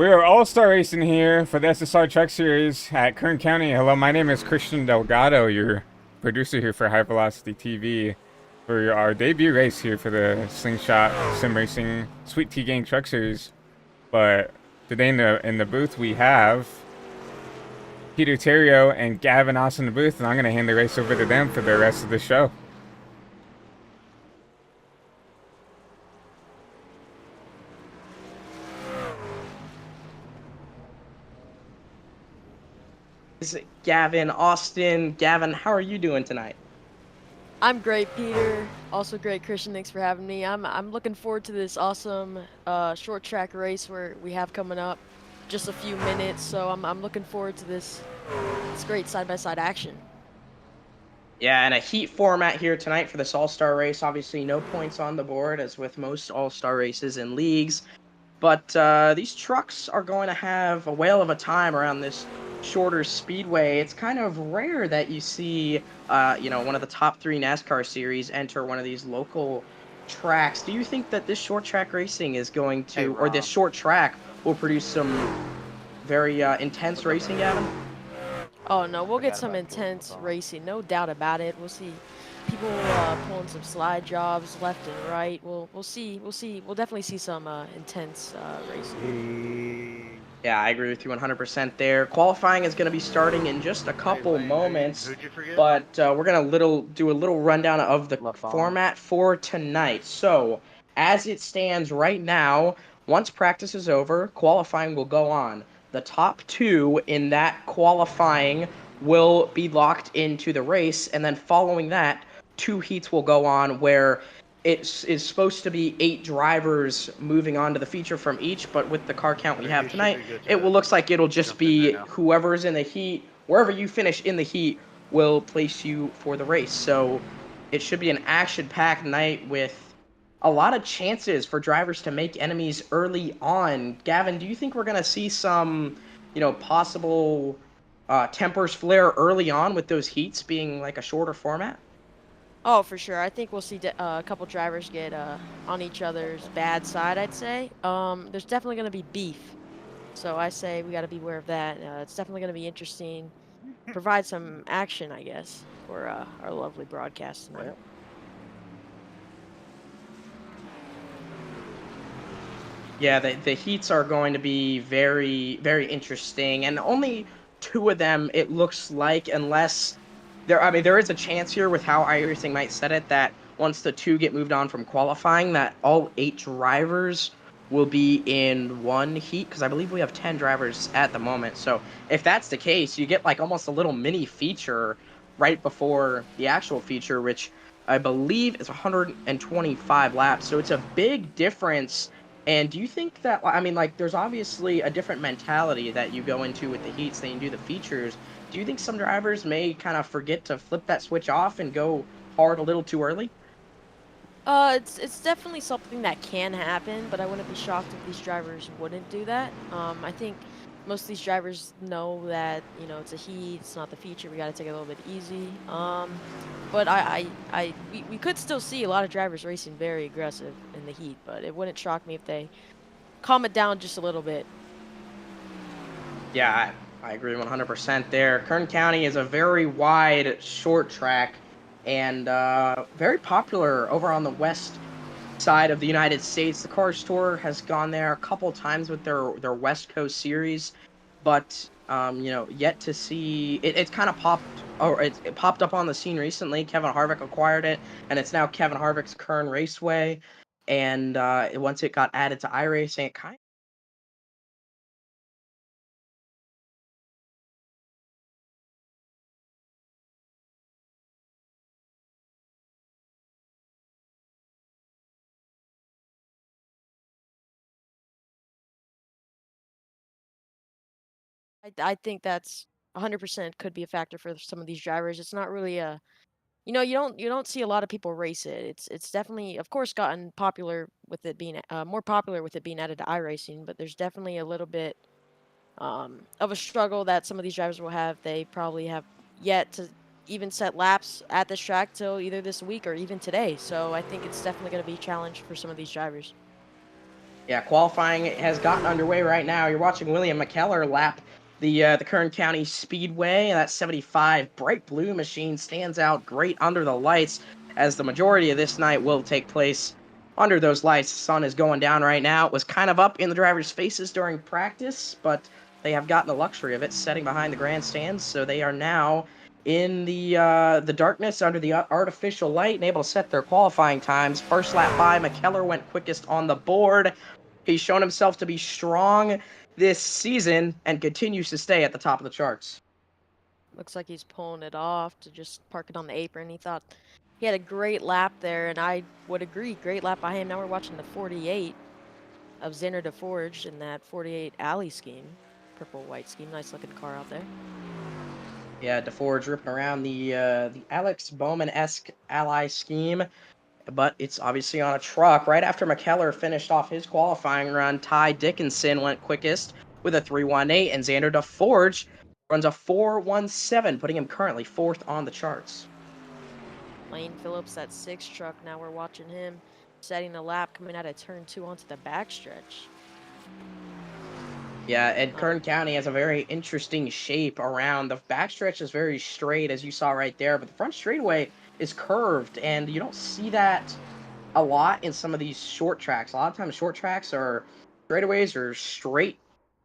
We're all-star racing here for the SSR Truck Series at Kern County. Hello, my name is Christian Delgado, your producer here for High Velocity TV for our debut race here for the Slingshot Sim Racing Sweet Tea Gang Truck Series. But today in the booth we have Peter Terrio and Gavin Austin in the booth, and I'm gonna hand the race over to them for the rest of the show. Gavin, Austin. Gavin, how are you doing tonight? I'm great, Peter. Also great, Christian. Thanks for having me. I'm looking forward to this awesome short track race where we have coming up just a few minutes. So I'm looking forward to this great side by side action. Yeah, and a heat format here tonight for this All-Star race. Obviously, no points on the board, as with most All-Star races and leagues. But these trucks are going to have a whale of a time around this shorter speedway. It's kind of rare that you see, one of the top three NASCAR series enter one of these local tracks. Do you think that this short track racing is going Hey, to, or this Rob. short track will produce some very intense racing, Gavin? Oh no, we'll get Forgot some about duels intense on. racing, no doubt about it. We'll see people pulling some slide jobs left and right. We'll definitely see some intense racing. Yeah, I agree with you 100% there. Qualifying is going to be starting in just a Hey, couple Lane, moments, who'd you forget? but we're going to do a little rundown of the LaFon. format for tonight. So, as it stands right now, once practice is over, qualifying will go on. The top two in that qualifying will be locked into the race, and then following that, two heats will go on where it is supposed to be 8 drivers moving on to the feature from each, but with the car count we Okay, have you should tonight, be good it will to looks like it'll just jump in there be now. whoever's in the heat, wherever you finish in the heat will place you for the race. So it should be an action-packed night with a lot of chances for drivers to make enemies early on. Gavin, do you think we're going to see some, possible tempers flare early on with those heats being like a shorter format? Oh, for sure. I think we'll see a couple drivers get on each other's bad side, I'd say. There's definitely going to be beef. So I say we got to be aware of that. It's definitely going to be interesting. Provide some action, I guess, for our lovely broadcast tonight. Well, Yeah, the heats are going to be very, very interesting, and only two of them it looks like, unless there is a chance here with how iRacing might set it that once the two get moved on from qualifying, that all 8 drivers will be in one heat, because I believe we have 10 drivers at the moment. So if that's the case, you get like almost a little mini feature right before the actual feature, which I believe is 125 laps. So it's a big difference. And do you think that, I mean, like, there's obviously a different mentality that you go into with the heats than you do the features. Do you think some drivers may kind of forget to flip that switch off and go hard a little too early? It's definitely something that can happen, but I wouldn't be shocked if these drivers wouldn't do that. I think most of these drivers know that it's a heat, it's not the feature. We got to take it a little bit easy. But we could still see a lot of drivers racing very aggressive in the heat, but it wouldn't shock me if they calm it down just a little bit. Yeah, I agree 100% there. Kern County is a very wide, short track and very popular over on the west side of the United States. The Cars Tour has gone there a couple times with their West Coast series, but yet to see it. It's kind of popped, or it popped up on the scene recently. Kevin Harvick acquired it, and it's now Kevin Harvick's Kern Raceway. And once it got added to iRacing, it kind I think that's 100% could be a factor for some of these drivers. It's not really a you don't see a lot of people race it. It's definitely, of course, gotten popular with it being more popular with it being added to iRacing, but there's definitely a little bit of a struggle that some of these drivers will have. They probably have yet to even set laps at this track till either this week or even today. So I think it's definitely going to be a challenge for some of these drivers. Yeah, qualifying has gotten underway right now. You're watching William McKellar lap the Kern County Speedway. That 75 bright blue machine stands out great under the lights, as the majority of this night will take place under those lights. The sun is going down right now. It was kind of up in the drivers' faces during practice, but they have gotten the luxury of it setting behind the grandstands, so they are now in the darkness under the artificial light and able to set their qualifying times. First lap by, McKellar went quickest on the board. He's shown himself to be strong this season and continues to stay at the top of the charts. Looks like he's pulling it off to just park it on the apron. He thought he had a great lap there, and I would agree. Great lap by him. Now we're watching the 48 of Xander DeForge in that 48 alley scheme. Purple-white scheme. Nice looking car out there. Yeah, DeForge ripping around the Alex Bowman-esque ally scheme, but it's obviously on a truck. Right after McKellar finished off his qualifying run, Ty Dickinson went quickest with a 3:18, and Xander DeForge runs a 4:17, putting him currently fourth on the charts. Lane Phillips, that 6 truck. Now we're watching him setting the lap coming out of turn 2 onto the backstretch. Yeah, and Kern County has a very interesting shape around. The backstretch is very straight, as you saw right there, but the front straightaway is curved, and you don't see that a lot in some of these short tracks. A lot of times, short tracks are straightaways are straight,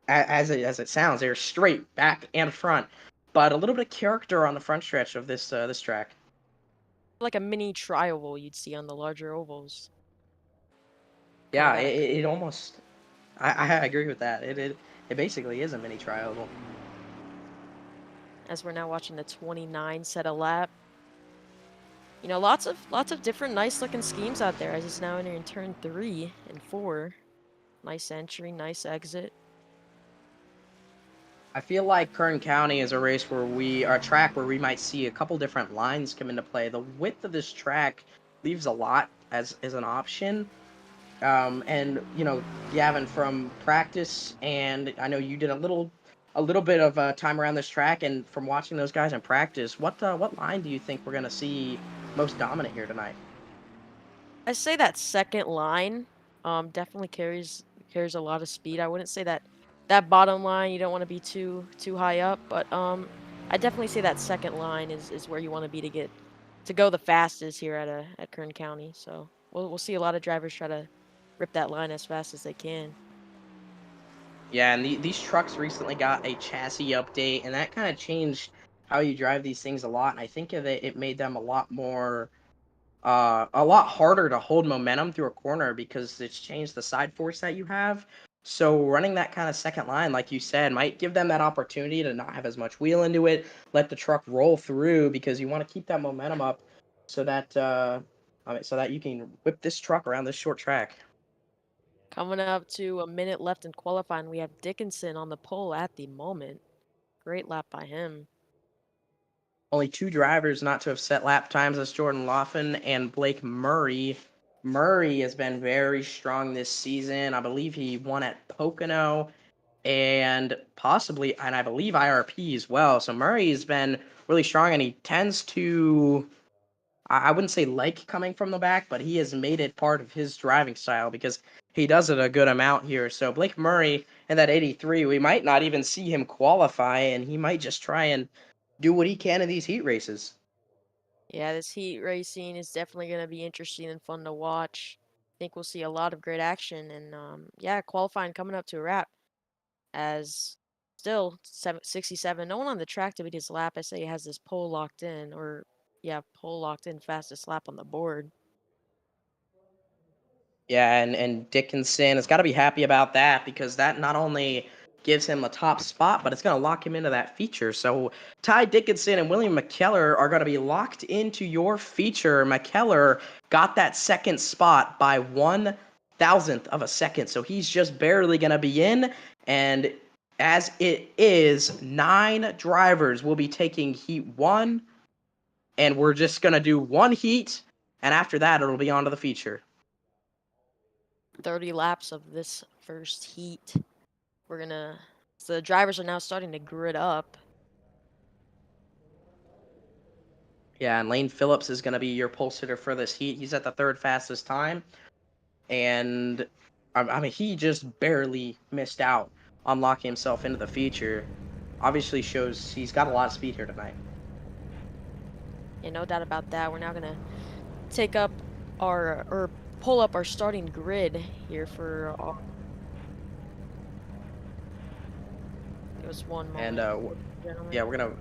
as it sounds. They're straight back and front, but a little bit of character on the front stretch of this track. Like a mini tri-oval you'd see on the larger ovals. Kind of Yeah, got a it almost. I agree with that. It basically is a mini tri-oval. as we're now watching the 29 set a lap. You know, lots of different nice looking schemes out there as it's now entering turn 3 and 4. Nice entry, nice exit. I feel like Kern County is a race where a track where we might see a couple different lines come into play. The width of this track leaves a lot as an option. And Gavin, from practice, and I know you did a little bit of time around this track, and from watching those guys in practice, what line do you think we're gonna see most dominant here tonight? I say that second line definitely carries a lot of speed. I wouldn't say that bottom line you don't want to be too high up, but I definitely say that second line is where you want to be to go the fastest here at Kern County. So we'll see a lot of drivers try to rip that line as fast as they can. Yeah, and these trucks recently got a chassis update, and that kind of changed how you drive these things a lot. And I think that it made them a lot harder to hold momentum through a corner because it's changed the side force that you have. So running that kind of second line, like you said, might give them that opportunity to not have as much wheel into it, let the truck roll through because you want to keep that momentum up so that so that you can whip this truck around this short track. Coming up to a minute left in qualifying, we have Dickinson on the pole at the moment. Great lap by him. Only two drivers not to have set lap times as Jordan Laughlin and Blake Murray. Murray has been very strong this season. I believe he won at Pocono and possibly, and I believe IRP as well. So Murray has been really strong, and he tends to, I wouldn't say like coming from the back, but he has made it part of his driving style because he does it a good amount here. So Blake Murray in that 83, we might not even see him qualify, and he might just try and do what he can in these heat races. Yeah, this heat racing is definitely going to be interesting and fun to watch. I think we'll see a lot of great action, and yeah, qualifying coming up to a wrap as still 67. No one on the track to beat his lap. I say he has this pole locked in, or yeah, pole locked in, fastest lap on the board. Yeah, and Dickinson has got to be happy about that because that not only gives him a top spot, but it's going to lock him into that feature. So Ty Dickinson and William McKellar are going to be locked into your feature. McKellar got that second spot by 1,000th of a second, so he's just barely going to be in. And as it is, 9 drivers will be taking heat 1, and we're just going to do 1 heat, and after that, it'll be on to the feature. 30 laps of this first heat. So the drivers are now starting to grid up. Yeah, and Lane Phillips is going to be your pole sitter for this heat. He's at the third fastest time. And I mean, he just barely missed out on locking himself into the feature. Obviously shows he's got a lot of speed here tonight. Yeah, no doubt about that. We're now gonna take up our or pull up our starting grid here for our, give us one And moment, gentlemen. yeah, we're gonna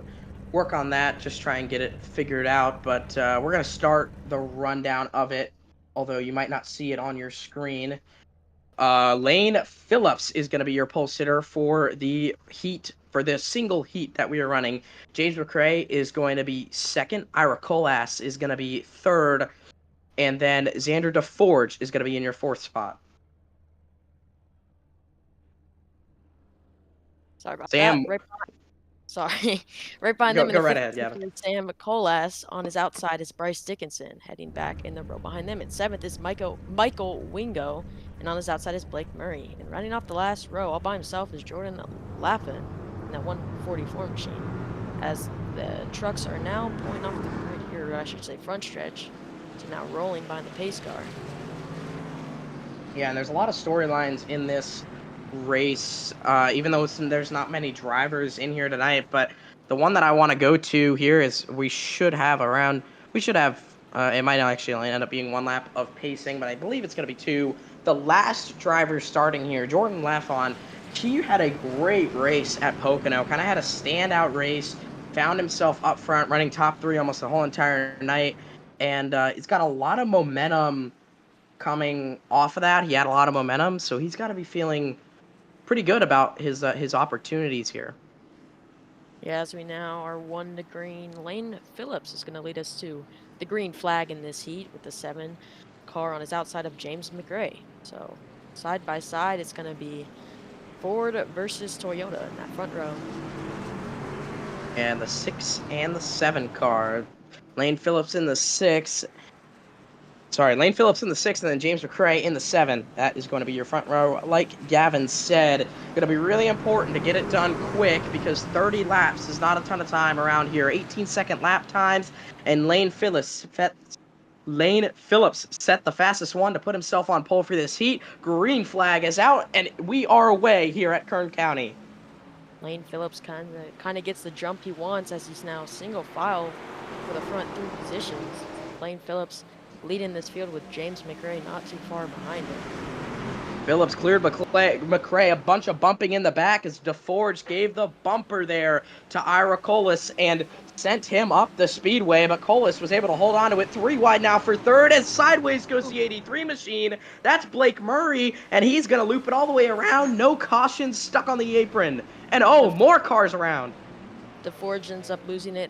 work on that, just try and get it figured out. But we're gonna start the rundown of it, although you might not see it on your screen. Lane Phillips is going to be your pole sitter for the heat, for the single heat that we are running. James McRae is going to be second. Ira Colas is going to be third. And then Xander DeForge is going to be in your fourth spot. Sorry about that. Sam, Sorry. Right behind them in go the right fifth ahead. Yeah. position is Sam Colas. On his outside is Bryce Dickinson. Heading back in the row behind them in seventh is Michael Wingo. And on his outside is Blake Murray. And running off the last row all by himself is Jordan Laffin in that 144 machine. As the trucks are now pulling off the grid here, or I should say front stretch, to now rolling behind the pace car. Yeah, and there's a lot of storylines in this race, even though there's not many drivers in here tonight. But the one that I want to go to here is we should have, it might actually only end up being one lap of pacing, but I believe it's going to be two. The last driver starting here, Jordan Laffin, he had a great race at Pocono, kind of had a standout race, found himself up front, running top three almost the whole entire night, and it's got a lot of momentum coming off of that. He had a lot of momentum, so he's got to be feeling pretty good about his opportunities here. Yeah, as we now are one to green, Lane Phillips is going to lead us to the green flag in this heat with the 7 car on his outside of James McRae. So side by side, it's going to be Ford versus Toyota in that front row. And the 6 and the 7 car. Lane Phillips in the 6. Lane Phillips in the 6 and then James McRae in the 7. That is going to be your front row. Like Gavin said, going to be really important to get it done quick because 30 laps is not a ton of time around here. 18-second lap times, and Lane Phillips set the fastest one to put himself on pole for this heat. Green flag is out, and we are away here at Kern County. Lane Phillips kind of gets the jump he wants as he's now single file for the front 3 positions. Lane Phillips leading this field with James McRae not too far behind him. Phillips cleared McRae, a bunch of bumping in the back as DeForge gave the bumper there to Ira Colas and sent him up the speedway, but Colas was able to hold on to it 3 wide now for third, as sideways goes the 83 machine. That's Blake Murray, and he's going to loop it all the way around. No cautions, stuck on the apron. And more cars around. DeForge ends up losing it.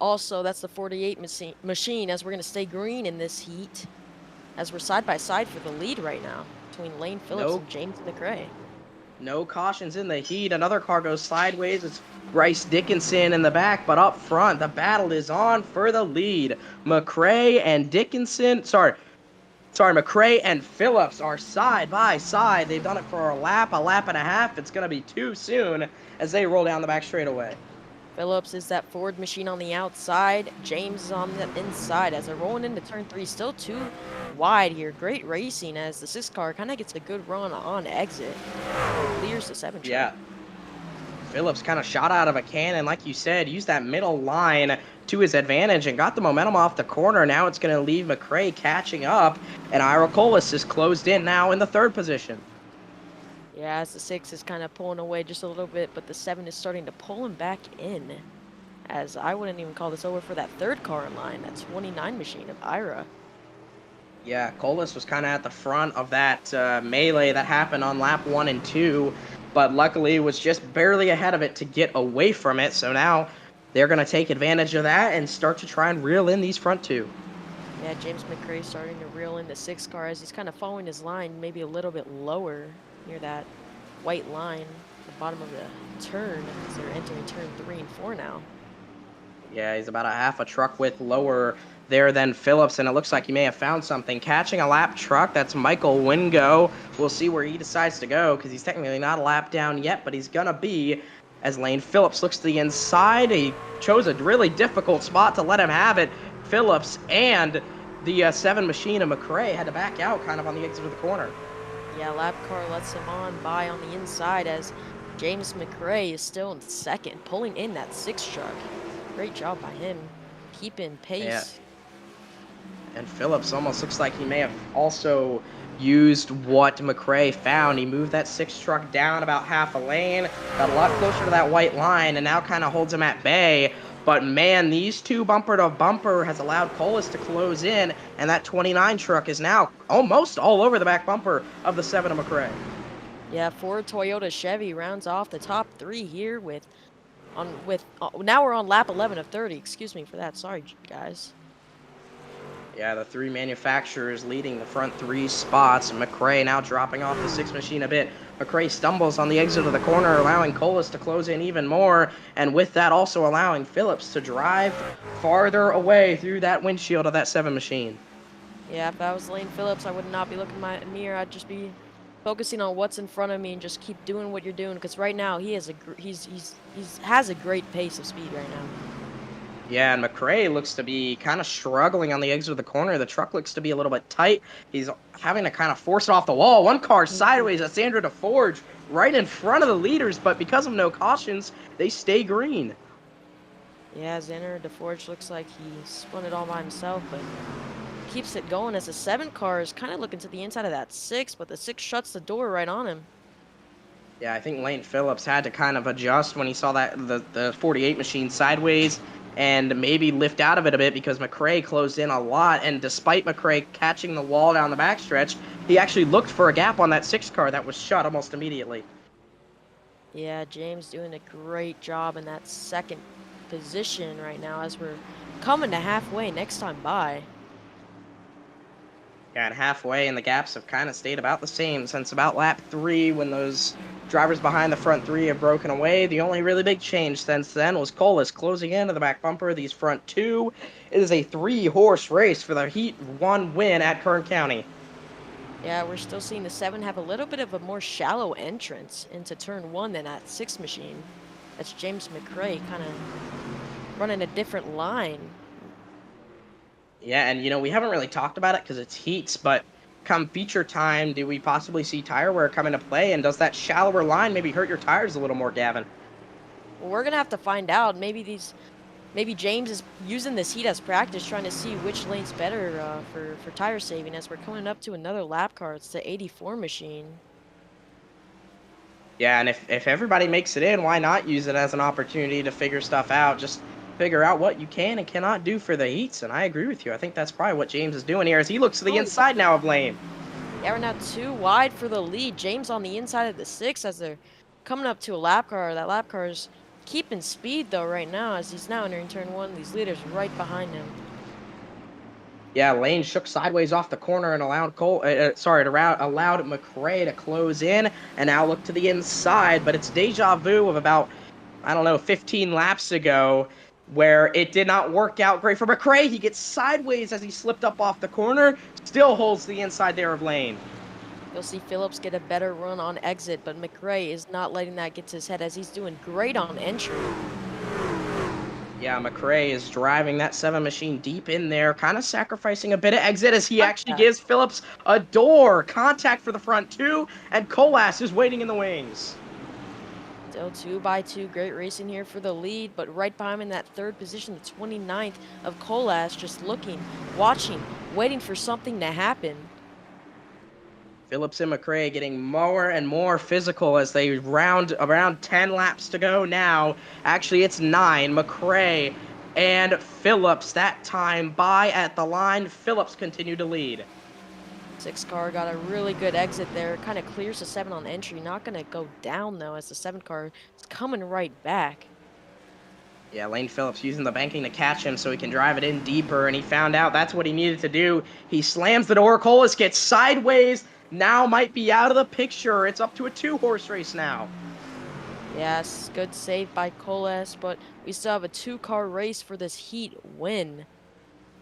Also, that's the 48 machine, as we're going to stay green in this heat, as we're side by side for the lead right now between Lane Phillips and James McRae. No cautions in the heat. Another car goes sideways. It's Bryce Dickinson in the back, but up front, the battle is on for the lead. McRae and Phillips are side by side. They've done it for a lap and a half. It's going to be too soon as they roll down the back straightaway. Phillips is that Ford machine on the outside. James is on the inside as they're rolling into turn 3. Still too wide here. Great racing as the 6 car kind of gets a good run on exit. Clears the 7 truck. Yeah. Phillips kind of shot out of a cannon, like you said, used that middle line to his advantage and got the momentum off the corner. Now it's going to leave McRae catching up, and Ira Colas is closed in now in the 3rd position. Yeah, as the 6 is kind of pulling away just a little bit, but the 7 is starting to pull him back in. As I wouldn't even call this over for that 3rd car in line, that 29 machine of Ira. Yeah, Colas was kind of at the front of that melee that happened on lap 1 and 2, but luckily was just barely ahead of it to get away from it. So now they're going to take advantage of that and start to try and reel in these front 2. Yeah, James McRae starting to reel in the 6 car as he's kind of following his line maybe a little bit lower near that white line at the bottom of the turn as they're entering turn 3 and 4 now. Yeah, he's about a half a truck width lower there than Phillips, and it looks like he may have found something. Catching a lap truck, that's Michael Wingo. We'll see where he decides to go because he's technically not a lap down yet, but he's going to be, as Lane Phillips looks to the inside. He chose a really difficult spot to let him have it. Phillips and the 7 machine of McRae had to back out kind of on the exit of the corner. Yeah, lap car lets him on by on the inside as James McRae is still in second, pulling in that 6 truck. Great job by him, keeping Yeah, pace. and Phillips almost looks like he may have also used what McRae found. He moved that 6 truck down about half a lane, got a lot closer to that white line, and now kind of holds him at bay. But man, these two bumper to bumper has allowed Colas to close in, and that 29 truck is now almost all over the back bumper of the 7 of McRae. Yeah, Ford, Toyota, Chevy rounds off the top 3 here now we're on lap 11 of 30. Excuse me for that. Sorry, guys. Yeah, the 3 manufacturers leading the front 3 spots. McRae now dropping off the 6 machine a bit. McRae stumbles on the exit of the corner, allowing Colas to close in even more, and with that also allowing Phillips to drive farther away through that windshield of that 7 machine. Yeah, if I was Lane Phillips, I would not be looking in my mirror. I'd just be focusing on what's in front of me and just keep doing what you're doing. Because right now he has he's has a great pace of speed right now. Yeah, and McRae looks to be kind of struggling on the exit of the corner. The truck looks to be a little bit tight. He's having to kind of force it off the wall. One car Mhm. sideways. That's Sandra DeForge right in front of the leaders, but because of no cautions, they stay green. Yeah, Xander DeForge looks like he spun it all by himself, but keeps it going as the 7 car is kind of looking to the inside of that 6, but the 6 shuts the door right on him. Yeah, I think Lane Phillips had to kind of adjust when he saw that the 48 machine sideways and maybe lift out of it a bit because McRae closed in a lot. And despite McRae catching the wall down the backstretch, he actually looked for a gap on that 6 car that was shut almost immediately. Yeah, James doing a great job in that 2nd position right now as we're coming to halfway next time by. Yeah, and halfway, and the gaps have kind of stayed about the same since about lap 3 when those drivers behind the front 3 have broken away. The only really big change since then was Colas closing into the back bumper of these front 2. It is a 3-horse race for the Heat 1 win at Kern County. Yeah, we're still seeing the 7 have a little bit of a more shallow entrance into turn 1 than that 6 machine. That's James McRae kind of running a different line. Yeah, and we haven't really talked about it because it's heats, but come feature time, do we possibly see tire wear come into play? And does that shallower line maybe hurt your tires a little more, Gavin? Well, we're gonna have to find out. Maybe James is using this heat as practice, trying to see which lane's better for tire saving. As we're coming up to another lap car, it's the 84 machine. Yeah, and if everybody makes it in, why not use it as an opportunity to figure stuff out? Just figure out what you can and cannot do for the heats. And I agree with you. I think that's probably what James is doing here as he looks to the Oh, inside now of lane. yeah, we're now 2 wide for the lead. James on the inside of the 6 as they're coming up to a lap car. That lap car is keeping speed though right now as he's now entering turn 1. These leaders right behind him. Yeah, Lane shook sideways off the corner and allowed allowed McRae to close in and now look to the inside. But it's deja vu of about, I don't know, 15 laps ago where it did not work out great for McRae. He gets sideways as he slipped up off the corner, still holds the inside there of Lane. You'll see Phillips get a better run on exit, but McRae is not letting that get to his head as he's doing great on entry. Yeah, McRae is driving that 7 machine deep in there, kind of sacrificing a bit of exit as he actually Contact. gives Phillips a door. Contact for the front 2, and Colas is waiting in the wings. Still 2 by 2, great racing here for the lead, but right behind him in that 3rd position, the 29th of Colas, just looking, watching, waiting for something to happen. Phillips and McRae getting more and more physical as they round around 10 laps to go now. Actually, it's 9. McRae and Phillips that time by at the line. Phillips continued to lead. 6 car got a really good exit there, kind of clears the 7 on entry, not going to go down though as the 7 car is coming right back. Yeah, Lane Phillips using the banking to catch him so he can drive it in deeper, and he found out that's what he needed to do. He slams the door. Colas gets sideways. Now might be out of the picture. It's up to a 2-horse race now. Yes, good save by Colas, but we still have a 2 car race for this heat win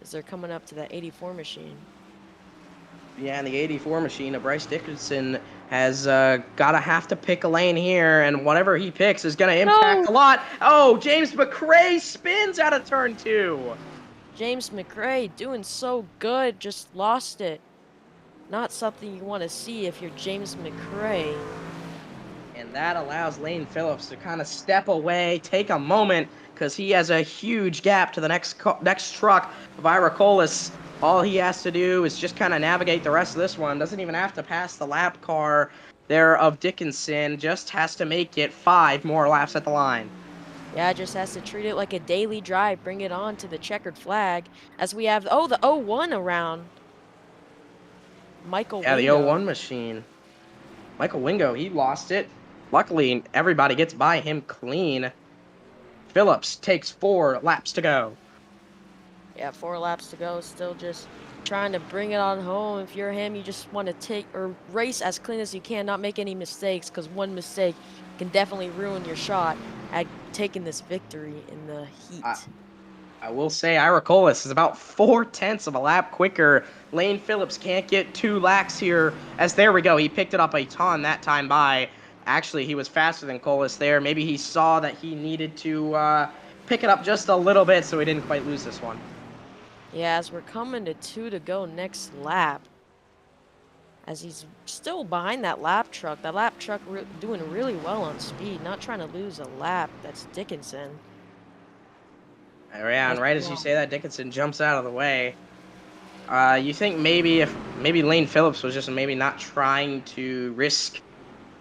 as they're coming up to that 84 machine. Yeah, and the 84 machine of Bryce Dickinson has got to have to pick a lane here, and whatever he picks is going to impact a lot. Oh, James McRae spins out of turn 2. James McRae doing so good, just lost it. Not something you want to see if you're James McRae. And that allows Lane Phillips to kind of step away, take a moment, because he has a huge gap to the next truck of Ira Colas. All he has to do is just kind of navigate the rest of this one. Doesn't even have to pass the lap car there of Dickinson. Just has to make it 5 more laps at the line. Yeah, just has to treat it like a daily drive, bring it on to the checkered flag, as we have, oh, the 01 around. Michael Yeah, the Wingo. 01 machine. Michael Wingo, he lost it. Luckily, everybody gets by him clean. Phillips takes 4 laps to go. Yeah, 4 laps to go, still just trying to bring it on home. If you're him, you just want to take or race as clean as you can, not make any mistakes, because one mistake can definitely ruin your shot at taking this victory in the heat. I will say Ira Colas is about 4/10 of a lap quicker. Lane Phillips can't get 2 laps here, as there we go. He picked it up a ton that time by. Actually, he was faster than Colas there. Maybe he saw that he needed to pick it up just a little bit, so he didn't quite lose this one. Yeah, as we're coming to 2 to go next lap, as he's still behind that lap truck. That lap truck doing really well on speed, not trying to lose a lap. That's Dickinson. Yeah, and Nice right as you job. say that, Dickinson jumps out of the way. You think maybe Lane Phillips was just maybe not trying to risk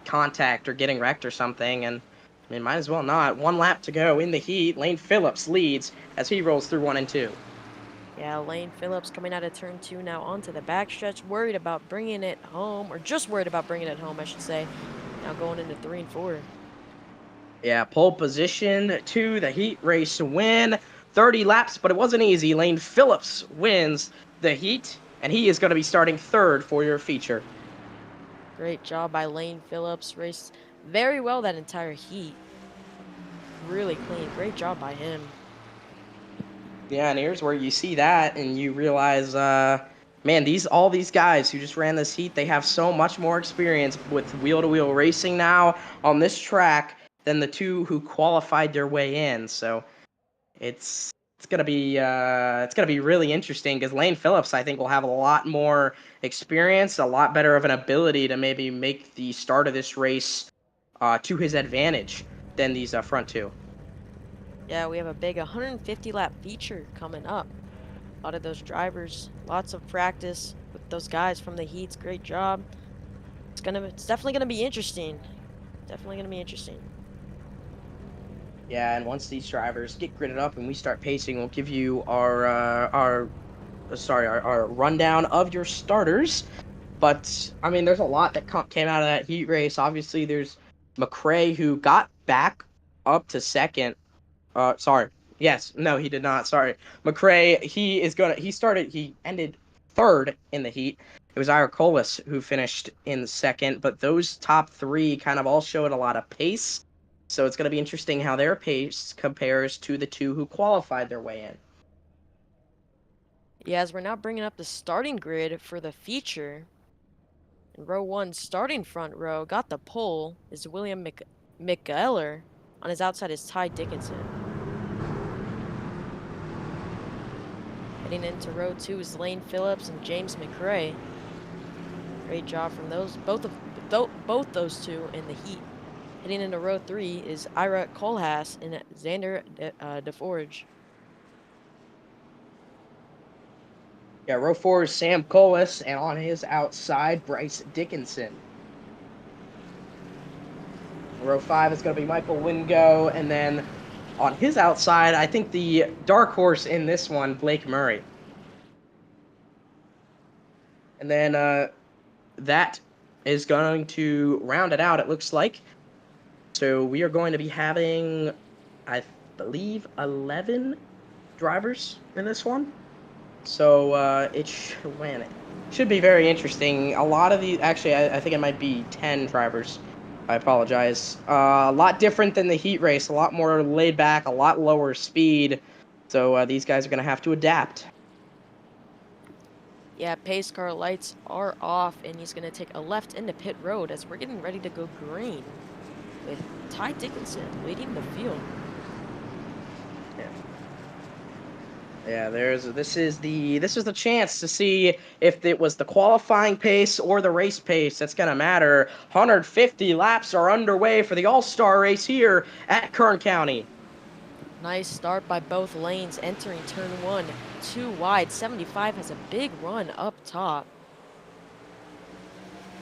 contact or getting wrecked or something, and I mean, might as well not. 1 lap to go in the heat. Lane Phillips leads as he rolls through 1 and 2. Yeah, Lane Phillips coming out of turn 2 now onto the backstretch, worried about bringing it home, or just worried about bringing it home, I should say. Now going into 3 and 4. Yeah, pole position to the heat race to win. 30 laps, but it wasn't easy. Lane Phillips wins the heat, and he is going to be starting 3rd for your feature. Great job by Lane Phillips. Raced very well that entire heat. Really clean. Great job by him. Yeah, and here's where you see that, and you realize, man, all these guys who just ran this heat, they have so much more experience with wheel-to-wheel racing now on this track than the 2 who qualified their way in. So it's it's gonna be really interesting because Lane Phillips, I think, will have a lot more experience, a lot better of an ability to maybe make the start of this race to his advantage than these front 2. Yeah, we have a big 150 lap feature coming up. A lot of those drivers, lots of practice with those guys from the heats. Great job. It's definitely gonna be interesting. Definitely gonna be interesting. Yeah, and once these drivers get gridded up and we start pacing, we'll give you our rundown of your starters. But I mean, there's a lot that came out of that heat race. Obviously, there's McRae, who got back up to 2nd. Sorry. Yes, no, he did not. Sorry, McRae. He ended 3rd in the heat. It was Ira Colas who finished in 2nd, but those top 3 kind of all showed a lot of pace. So it's going to be interesting how their pace compares to the 2 who qualified their way in. Yeah, as we're now bringing up the starting grid for the feature. In row 1, starting front row, got the pole, is William McEller. On his outside is Ty Dickinson. Heading into row 2 is Lane Phillips and James McRae. Great job from both those 2 in the heat. Heading into row 3 is Ira Kohlhaas and Xander DeForge. Yeah, row 4 is Sam Colas, and on his outside, Bryce Dickinson. Row 5 is going to be Michael Wingo, and then on his outside, I think the dark horse in this one, Blake Murray. And then that is going to round it out, it looks like. So we are going to be having, I believe, 11 drivers in this one. So it should be very interesting. A lot of these, actually, I think it might be 10 drivers. I apologize. A lot different than the heat race. A lot more laid back. A lot lower speed. So these guys are going to have to adapt. Yeah, pace car lights are off, and he's going to take a left into pit road as we're getting ready to go green with Ty Dickinson leading the field. Yeah, this is the chance to see if it was the qualifying pace or the race pace that's gonna matter. 150 laps are underway for the All-Star race here at Kern County. Nice start by both lanes entering turn one. Too wide. 75 has a big run up top.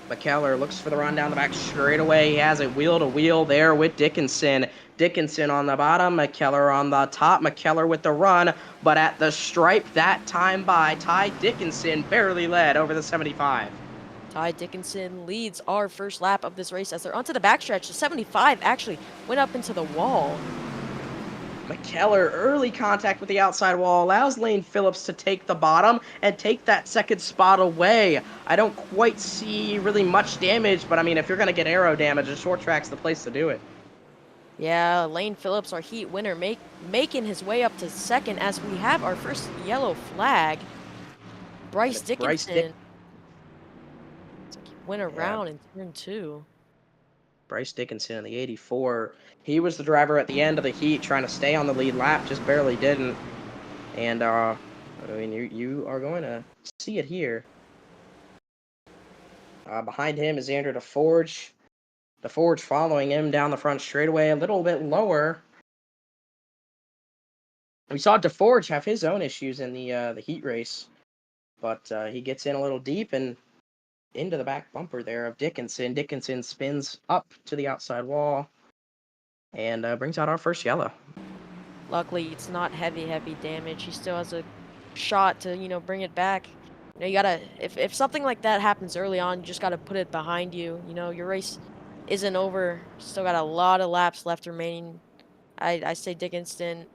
McKellar looks for the run down the back straight away. He has it wheel to wheel there with Dickinson. Dickinson on the bottom, McKellar on the top. McKellar with the run, but at the stripe that time by Ty Dickinson barely led over the 75. Ty Dickinson leads our first lap of this race as they're onto the backstretch. The 75 actually went up into the wall. McKellar, early contact with the outside wall, allows Lane Phillips to take the bottom and take that second spot away. I don't quite see really much damage, but I mean, if you're going to get aero damage, the short track's the place to do it. Yeah, Lane Phillips, our heat winner, making his way up to second as we have our first yellow flag. Bryce Dickinson went around in turn two. Bryce Dickinson in the 84. He was the driver at the end of the heat trying to stay on the lead lap, just barely didn't. And, I mean, you are going to see it here. Behind him is Andrew DeForge. DeForge following him down the front straightaway a little bit lower. We saw DeForge have his own issues in the heat race, but he gets in a little deep and into the back bumper there of Dickinson. Dickinson spins up to the outside wall and brings out our first yellow. Luckily, it's not heavy damage. He still has a shot to, bring it back. You gotta, if something like that happens early on, you just gotta put it behind you. Your race isn't over. Still got a lot of laps left remaining. I say Dickinson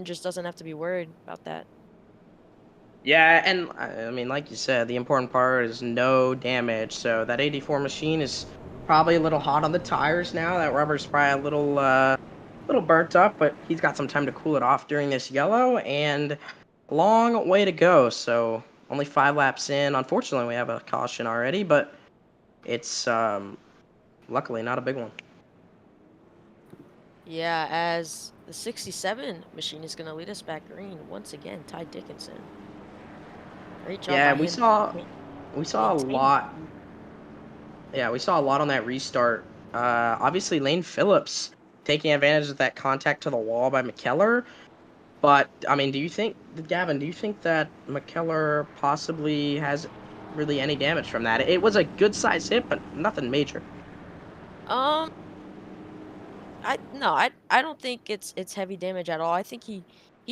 just doesn't have to be worried about that. Yeah, and I mean, like you said, the important part is no damage. So that 84 machine is probably a little hot on the tires now. That rubber's probably a little burnt up, but he's got some time to cool it off during this yellow, and a long way to go. So only 5 laps in. Unfortunately, we have a caution already, but it's luckily not a big one. Yeah, as the 67 machine is gonna lead us back green once again. Ty Dickinson. Great job Yeah, by we him. saw a lot. Yeah, we saw a lot on that restart. Obviously, Lane Phillips taking advantage of that contact to the wall by McKellar. But, I mean, Gavin, do you think that McKellar possibly has really any damage from that? It was a good size hit, but nothing major. Um, I don't think it's heavy damage at all. I think he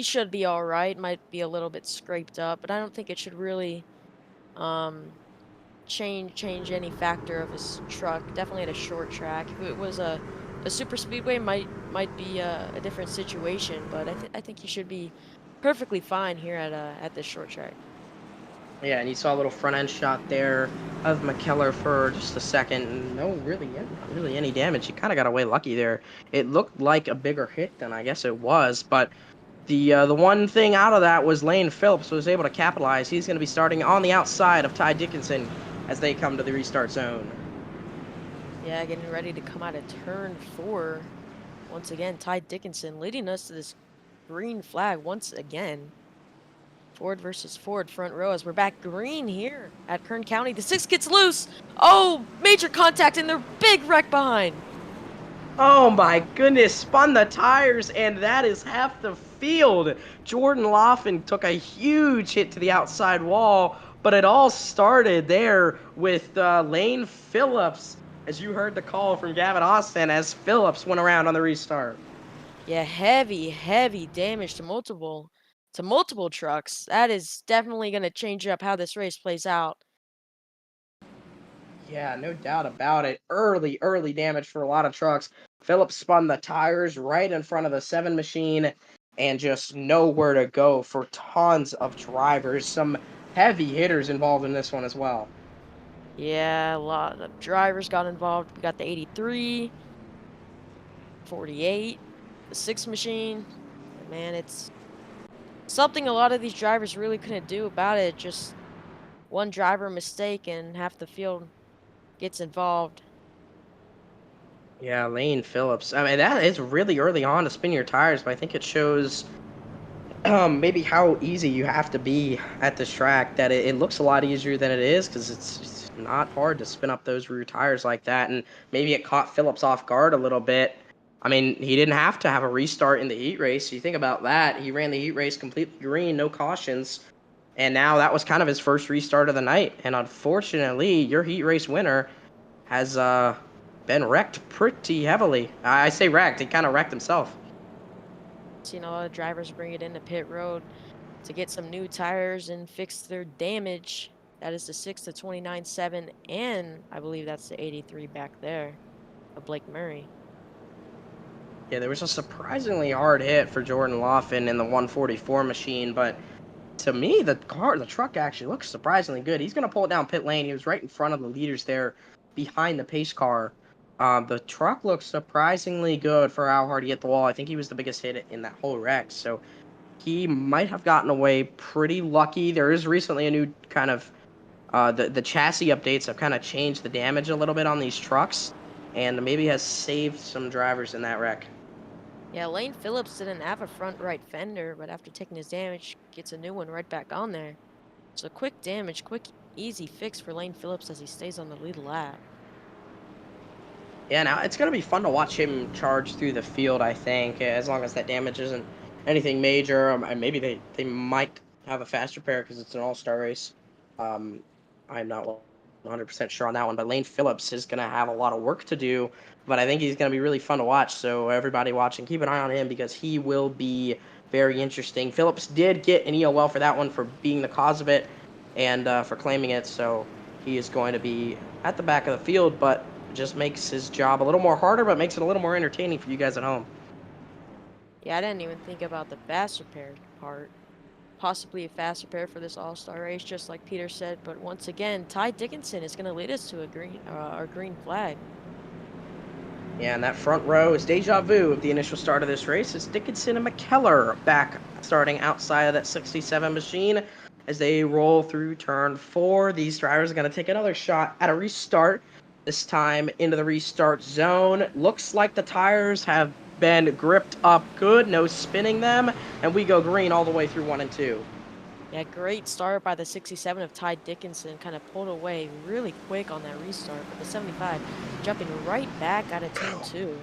should be all right. Might be a little bit scraped up, but I don't think it should really um change any factor of his truck. Definitely at a short track. If it was a super speedway, might be a different situation. But I think he should be perfectly fine here at this short track. Yeah, and you saw a little front end shot there of McKellar for just a second. And not really any damage. He kind of got away lucky there. It looked like a bigger hit than I guess it was, but the one thing out of that was Lane Phillips was able to capitalize. He's going to be starting on the outside of Ty Dickinson as they come to the restart zone. Yeah, getting ready to come out of turn four. Once again, Ty Dickinson leading us to this green flag once again. Ford versus Ford front row as we're back green here at Kern County. The 6 gets loose. Oh, major contact and their big wreck behind. Oh my goodness, spun the tires, and that is half the field. Jordan Laughlin took a huge hit to the outside wall, but it all started there with Lane Phillips, as you heard the call from Gavin Austin as Phillips went around on the restart. Yeah, heavy damage to multiple trucks. That is definitely going to change up how this race plays out. Yeah, no doubt about it. Early damage for a lot of trucks. Phillips spun the tires right in front of the 7 machine and just nowhere to go for tons of drivers. Some heavy hitters involved in this one as well. Yeah, a lot of drivers got involved. We got the 83, 48, the 6 machine. Man, it's something a lot of these drivers really couldn't do about it. Just one driver mistake and half the field gets involved. Yeah, Lane Phillips. I mean, that is really early on to spin your tires, but I think it shows maybe how easy you have to be at this track, that it looks a lot easier than it is, because it's not hard to spin up those rear tires like that, and maybe it caught Phillips off guard a little bit. I mean, he didn't have to have a restart in the heat race. You think about that. He ran the heat race completely green, no cautions, and now that was kind of his first restart of the night. And unfortunately, your heat race winner has been wrecked pretty heavily. I say wrecked. He kind of wrecked himself. Seen a lot of drivers bring it into pit road to get some new tires and fix their damage. That is the 6 to 29.7, and I believe that's the 83 back there of Blake Murray. Yeah, there was a surprisingly hard hit for Jordan Laughlin in the 144 machine, but to me, the truck actually looks surprisingly good. He's going to pull it down pit lane. He was right in front of the leaders there behind the pace car. The truck looks surprisingly good for how hard he hit the wall. I think he was the biggest hit in that whole wreck, so he might have gotten away pretty lucky. There is recently a new kind of the chassis updates have kind of changed the damage a little bit on these trucks, and maybe has saved some drivers in that wreck. Yeah, Lane Phillips didn't have a front right fender, but after taking his damage, gets a new one right back on there. So quick damage, quick, easy fix for Lane Phillips as he stays on the lead lap. Yeah, now it's going to be fun to watch him charge through the field, I think, as long as that damage isn't anything major. And maybe they might have a faster pair because it's an all-star race. Um, I'm not 100% sure on that one, but Lane Phillips is going to have a lot of work to do, but I think he's going to be really fun to watch. So everybody watching, keep an eye on him because he will be very interesting. Phillips did get an EOL for that one for being the cause of it and for claiming it, so he is going to be at the back of the field, but just makes his job a little more harder, but makes it a little more entertaining for you guys at home. Yeah, I didn't even think about the fast repair part. Possibly a fast repair for this all-star race, just like Peter said. But once again, Ty Dickinson is going to lead us to a green flag. Yeah, and that front row is deja vu of the initial start of this race. It's Dickinson and McKellar back starting outside of that 67 machine as they roll through turn 4. These drivers are going to take another shot at a restart, this time into the restart zone. Looks like the tires have been gripped up good, no spinning them, and we go green all the way through 1 and 2. Yeah, great start by the 67 of Ty Dickinson. Kind of pulled away really quick on that restart. But the 75 jumping right back out of turn 2.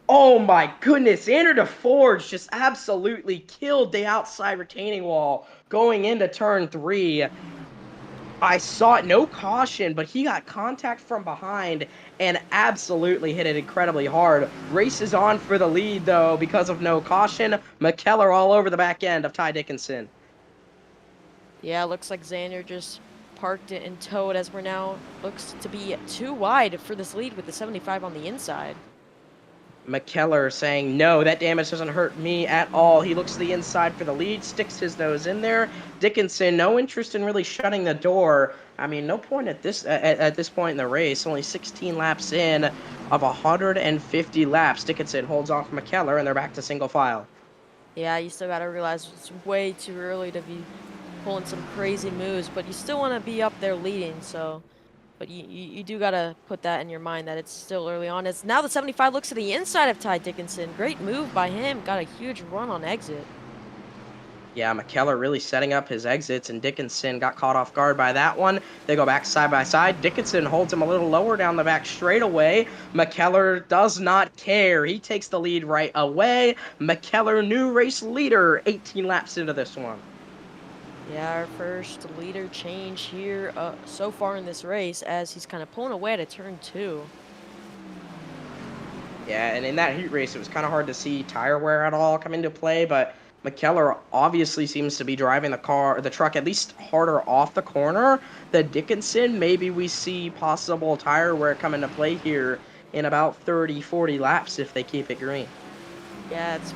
Oh my goodness, Andrew DeForge just absolutely killed the outside retaining wall going into turn 3. I saw it, no caution, but he got contact from behind and absolutely hit it incredibly hard. Race is on for the lead, though, because of no caution. McKellar all over the back end of Ty Dickinson. Yeah, looks like Xander just parked it and towed as we're now looks to be too wide for this lead with the 75 on the inside. McKellar saying, no, that damage doesn't hurt me at all. He looks to the inside for the lead, sticks his nose in there. Dickinson, no interest in really shutting the door. I mean, no point at this point in the race. Only 16 laps in of 150 laps. Dickinson holds off McKellar, and they're back to single file. Yeah, you still got to realize it's way too early to be pulling some crazy moves, but you still want to be up there leading, so... But you do got to put that in your mind that it's still early on. It's now the 75 looks to the inside of Ty Dickinson. Great move by him. Got a huge run on exit. Yeah, McKellar really setting up his exits, and Dickinson got caught off guard by that one. They go back side by side. Dickinson holds him a little lower down the back straightaway. McKellar does not care. He takes the lead right away. McKellar, new race leader, 18 laps into this one. Yeah, our first leader change here so far in this race as he's kind of pulling away at a turn 2. Yeah, and in that heat race, it was kind of hard to see tire wear at all come into play, but McKellar obviously seems to be driving the truck at least harder off the corner than Dickinson. Maybe we see possible tire wear come into play here in about 30, 40 laps if they keep it green. Yeah, it's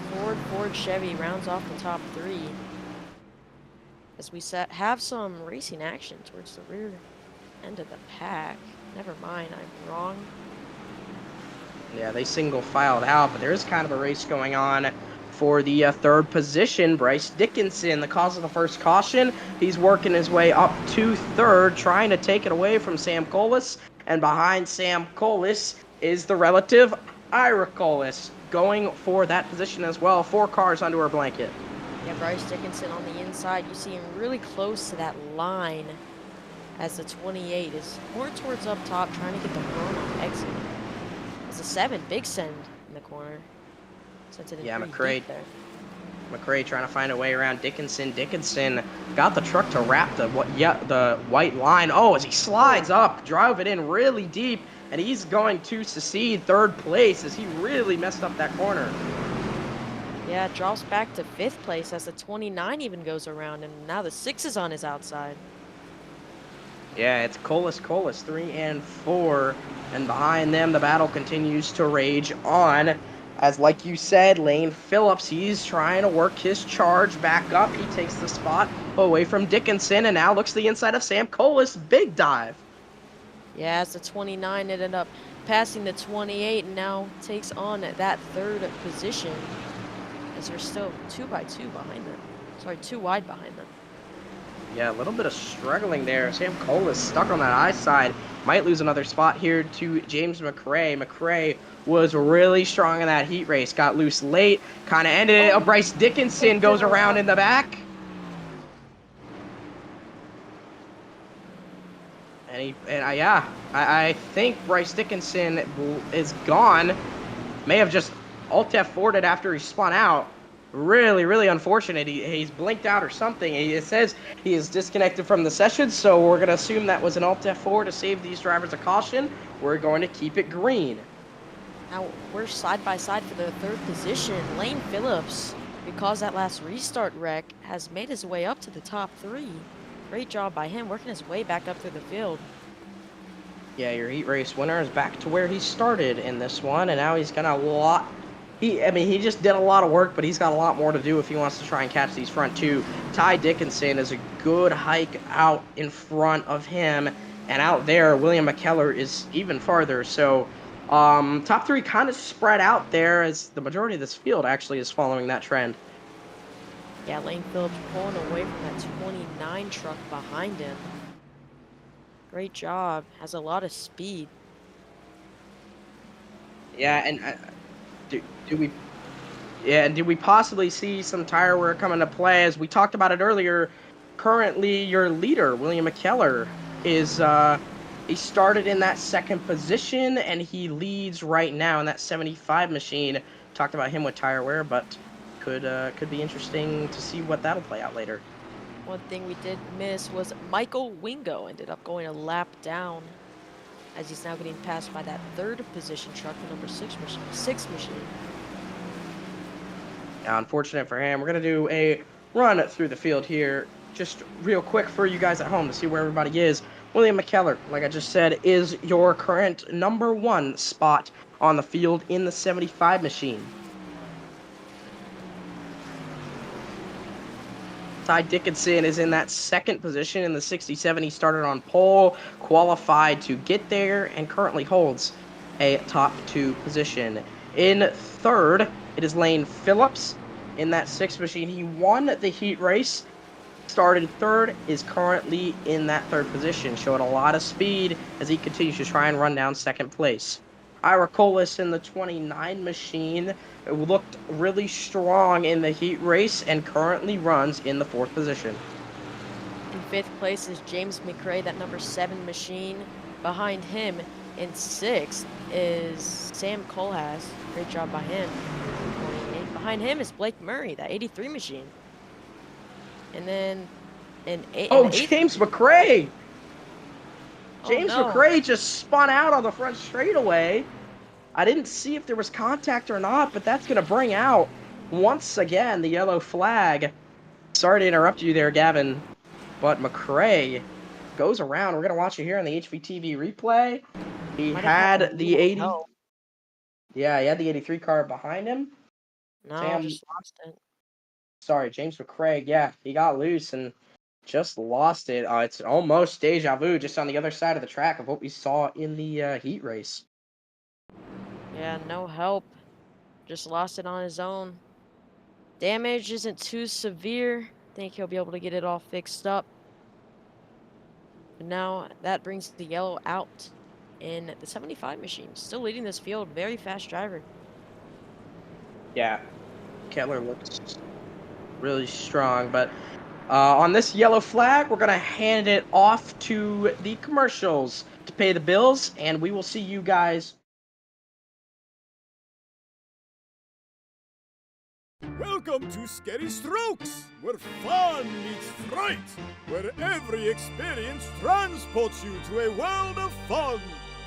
Ford, Chevy rounds off the top 3. As we have some racing action towards the rear end of the pack. Never mind, I'm wrong. Yeah, they single filed out, but there is kind of a race going on for the third position. Bryce Dickinson, the cause of the first caution. He's working his way up to third, trying to take it away from Sam Colas. And behind Sam Colas is the relative Ira Colas, going for that position as well. 4 cars under her blanket. Yeah, Bryce Dickinson on the inside. You see him really close to that line as the 28 is more towards up top, trying to get the run on exit. It's a 7, big send in the corner. Sent it in Yeah, pretty McRae deep there. McRae trying to find a way around Dickinson. Dickinson got the truck to wrap the white line. Oh, as he slides up, drove it in really deep, and he's going to secede third place as he really messed up that corner. Yeah, it drops back to 5th place as the 29 even goes around, and now the 6 is on his outside. Yeah, it's Colas 3 and 4, and behind them the battle continues to rage on. As like you said, Lane Phillips, he's trying to work his charge back up. He takes the spot away from Dickinson and now looks to the inside of Sam Colas. Big dive. Yeah, as the 29 ended up passing the 28 and now takes on that 3rd position as they're still 2 by 2 behind them. Sorry, 2 wide behind them. Yeah, a little bit of struggling there. Sam Colas stuck on that eye side. Might lose another spot here to James McRae. McRae was really strong in that heat race. Got loose late. Kind of ended it. Oh, Bryce Dickinson goes around in the back. I think Bryce Dickinson is gone. May have just Alt F4'd it after he spun out. Really, really unfortunate. He's blinked out or something. It says he is disconnected from the session, so we're going to assume that was an Alt F4 to save these drivers a caution. We're going to keep it green. Now we're side by side for the 3rd position. Lane Phillips, because that last restart wreck, has made his way up to the top 3. Great job by him, working his way back up through the field. Yeah, your heat race winner is back to where he started in this one, and now he's got a lot. He just did a lot of work, but he's got a lot more to do if he wants to try and catch these front 2. Ty Dickinson is a good hike out in front of him, and out there, William McKellar is even farther. So, top 3 kind of spread out there as the majority of this field actually is following that trend. Yeah, Lane Phillips pulling away from that 29 truck behind him. Great job. Has a lot of speed. Yeah, and do we possibly see some tire wear come into play? As we talked about it earlier, currently your leader, William McKellar, is he started in that 2nd position and he leads right now in that 75 machine. Talked about him with tire wear, but could be interesting to see what that'll play out later. One thing we did miss was Michael Wingo ended up going a lap down as he's now getting passed by that 3rd position truck, the number 6 machine. Now, unfortunate for him. We're going to do a run through the field here just real quick for you guys at home to see where everybody is. William McKellar, like I just said, is your current number 1 spot on the field in the 75 machine. Ty Dickinson is in that 2nd position in the 67. He started on pole, qualified to get there, and currently holds a top 2 position. In 3rd, it is Lane Phillips in that 6th machine. He won the heat race, started 3rd, is currently in that 3rd position, showing a lot of speed as he continues to try and run down 2nd place. Ira Colas in the 29 machine looked really strong in the heat race and currently runs in the 4th position. In 5th place is James McRae, that number 7 machine. Behind him in 6th is Sam Colhas. Great job by him. 28. Behind him is Blake Murray, that 83 machine. And then in 8th. James McRae! James no. McRae just spun out on the front straightaway. I didn't see if there was contact or not, but that's going to bring out, once again, the yellow flag. Sorry to interrupt you there, Gavin, but McRae goes around. We're going to watch it here on the HVTV replay. He had the 80. Help. Yeah, he had the 83 car behind him. No, just lost it. Sorry, James McRae. Yeah, he got loose and just lost it. It's almost deja vu, just on the other side of the track of what we saw in the heat race. Yeah, no help. Just lost it on his own. Damage isn't too severe. Think he'll be able to get it all fixed up. But now that brings the yellow out in the 75 machine. Still leading this field. Very fast driver. Yeah. Kettler looks really strong. But on this yellow flag, we're going to hand it off to the commercials to pay the bills, and we will see you guys. Welcome to Scary Strokes, where fun meets fright, where every experience transports you to a world of fun.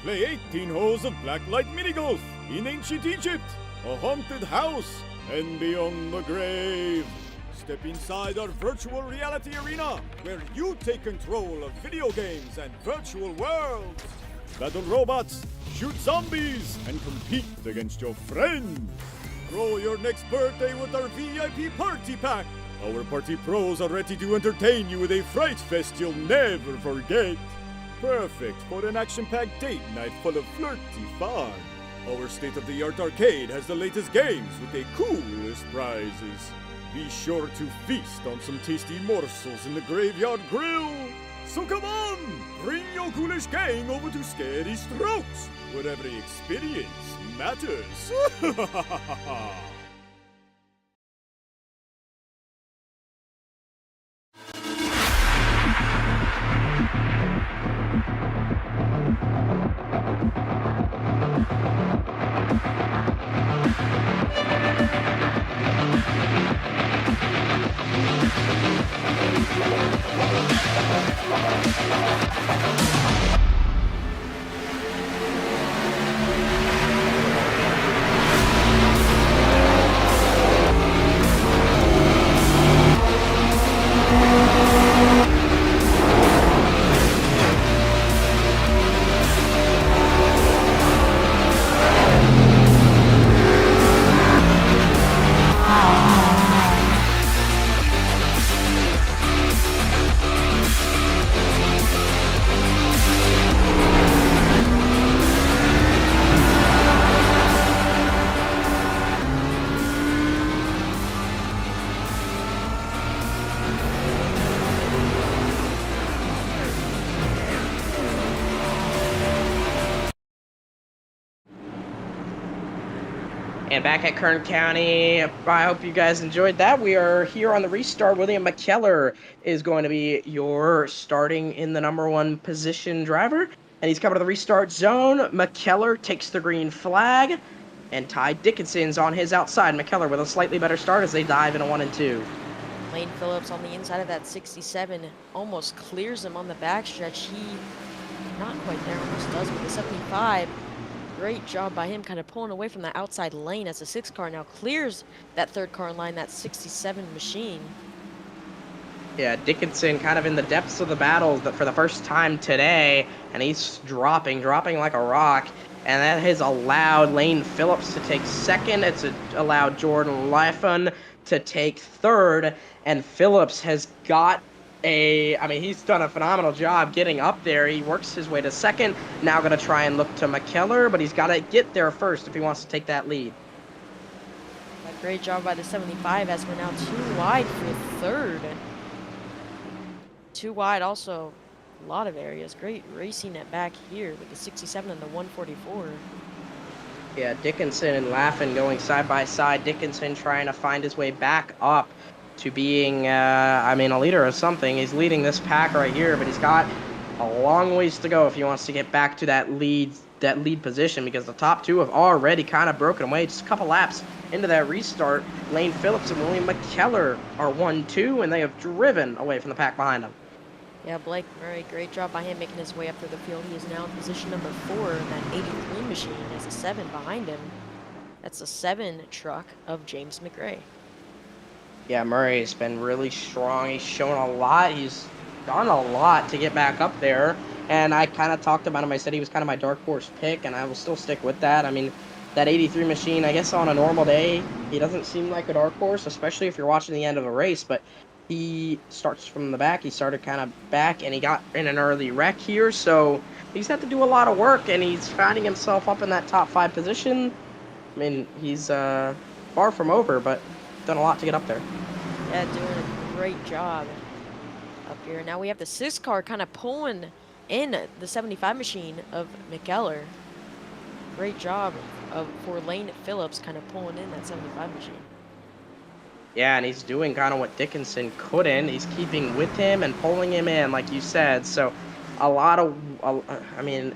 Play 18 holes of blacklight minigolf in ancient Egypt, a haunted house, and beyond the grave. Step inside our virtual reality arena, where you take control of video games and virtual worlds. Battle robots, shoot zombies, and compete against your friends. Throw your next birthday with our VIP Party Pack. Our party pros are ready to entertain you with a fright fest you'll never forget. Perfect for an action-packed date night full of flirty fun. Our state-of-the-art arcade has the latest games with the coolest prizes. Be sure to feast on some tasty morsels in the Graveyard Grill. So come on, bring your ghoulish gang over to Scary Strokes, where every experience matters. And back at Kern County, I hope you guys enjoyed that. We are here on the restart. William McKellar is going to be your starting in the #1 position driver. And he's coming to the restart zone. McKellar takes the green flag. And Ty Dickinson's on his outside. McKellar with a slightly better start as they dive into 1 and 2. Lane Phillips on the inside of that 67 almost clears him on the backstretch. He, not quite there, almost does with the 75. Great job by him kind of pulling away from the outside lane as the 6 car now clears that 3rd car in line, that 67 machine. Yeah, Dickinson kind of in the depths of the battle for the first time today, and he's dropping like a rock. And that has allowed Lane Phillips to take 2nd. It's allowed Jordan Liffen to take 3rd, and Phillips has got he's done a phenomenal job getting up there. He works his way to 2nd. Now going to try and look to McKellar, but he's got to get there first if he wants to take that lead. A great job by the 75 as we're now 2 wide for 3rd. 2 wide also, a lot of areas. Great racing at back here with the 67 and the 144. Yeah, Dickinson and Laffin going side by side. Dickinson trying to find his way back up to being, a leader of something. He's leading this pack right here, but he's got a long ways to go if he wants to get back to that lead position, because the top 2 have already kind of broken away. Just a couple laps into that restart, Lane Phillips and William McKellar are 1-2, and they have driven away from the pack behind them. Yeah, Blake Murray, great job by him making his way up through the field. He is now in position number 4 in that 83 machine. Has a 7 behind him. That's the 7 truck of James McRae. Yeah, Murray has been really strong. He's shown a lot. He's done a lot to get back up there. And I kind of talked about him. I said he was kind of my dark horse pick, and I will still stick with that. I mean, that 83 machine, I guess on a normal day, he doesn't seem like a dark horse, especially if you're watching the end of a race. But he starts from the back. He started kind of back, and he got in an early wreck here. So he's had to do a lot of work, and he's finding himself up in that top 5 position. I mean, he's far from over, but done a lot to get up there. Yeah, doing a great job up here. Now we have the 6 car kind of pulling in the 75 machine of McKellar. Great job for Lane Phillips kind of pulling in that 75 machine. Yeah, and he's doing kind of what Dickinson couldn't. He's keeping with him and pulling him in, like you said. So, a lot of, I mean,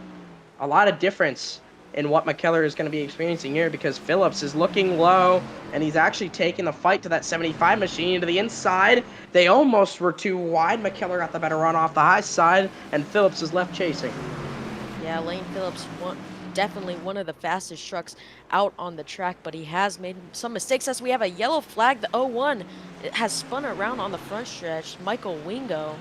a lot of difference in what McKellar is going to be experiencing here because Phillips is looking low and he's actually taking the fight to that 75 machine to the inside. They almost were too wide. McKellar got the better run off the high side and Phillips is left chasing. Yeah, Lane Phillips, definitely one of the fastest trucks out on the track, but he has made some mistakes as we have a yellow flag. The 01 has spun around on the front stretch. Michael Wingo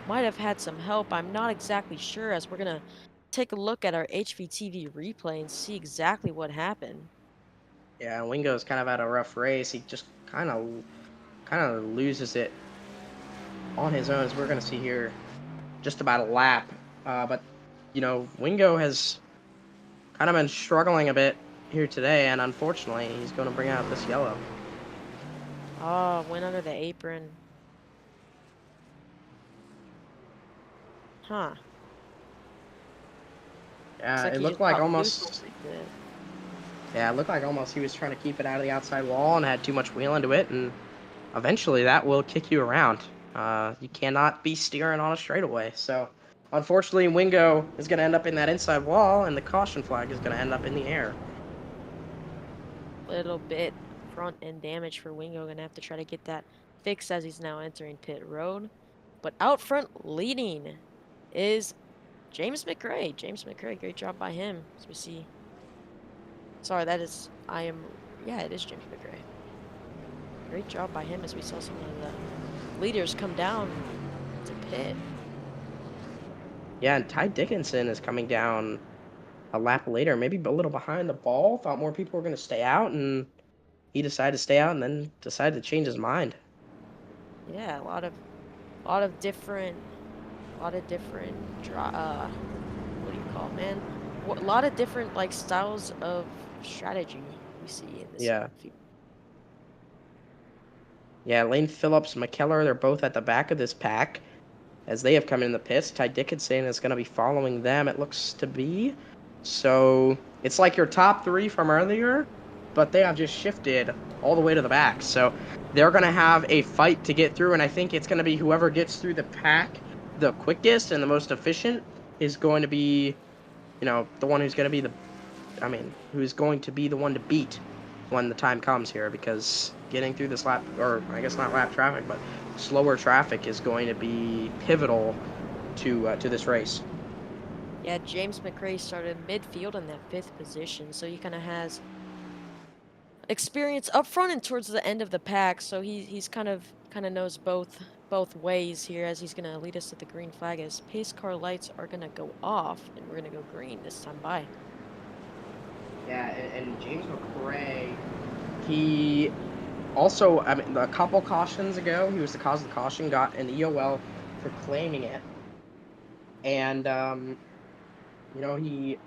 might have had some help. I'm not exactly sure, as we're going to take a look at our HVTV replay and see exactly what happened. Yeah, and Wingo's kind of had a rough race. He just kind of loses it on his own, as we're going to see here just about a lap. But, Wingo has kind of been struggling a bit here today, and unfortunately, he's going to bring out this yellow. Oh, went under the apron. Huh. Yeah, Looks like it he looked just like got loose a almost. little bit. Yeah, it looked like almost he was trying to keep it out of the outside wall and had too much wheel into it, and eventually that will kick you around. You cannot be steering on a straightaway. So, unfortunately, Wingo is going to end up in that inside wall, and the caution flag is going to end up in the air. Little bit front end damage for Wingo. Gonna have to try to get that fixed as he's now entering pit road. But out front leading is James McRae. James McRae, great job by him. As we see. Sorry, yeah, it is James McRae. Great job by him as we saw some of the leaders come down to pit. Yeah, and Ty Dickinson is coming down a lap later, maybe a little behind the ball. Thought more people were going to stay out, and he decided to stay out and then decided to change his mind. Yeah, a lot of different, what do you call it, man? A lot of different like styles of strategy we see in this Yeah. field. Yeah, Lane Phillips, McKellar, they're both at the back of this pack as they have come in the pits. Ty Dickinson is going to be following them, it looks to be. So it's like your top three from earlier, but they have just shifted all the way to the back. So they're going to have a fight to get through, and I think it's going to be whoever gets through the pack the quickest and the most efficient is going to be, the one who's going to be who's going to be the one to beat when the time comes here, because getting through this lap, or I guess not lap traffic, but slower traffic is going to be pivotal to this race. Yeah, James McRae started midfield in that 5th position, so he kind of has experience up front and towards the end of the pack. So he's kind of knows both ways here, as he's gonna lead us to the green flag as pace car lights are gonna go off and we're gonna go green this time by. Yeah, and James McRae, he also, a couple cautions ago, he was the cause of the caution, got an EOL for claiming it. And, he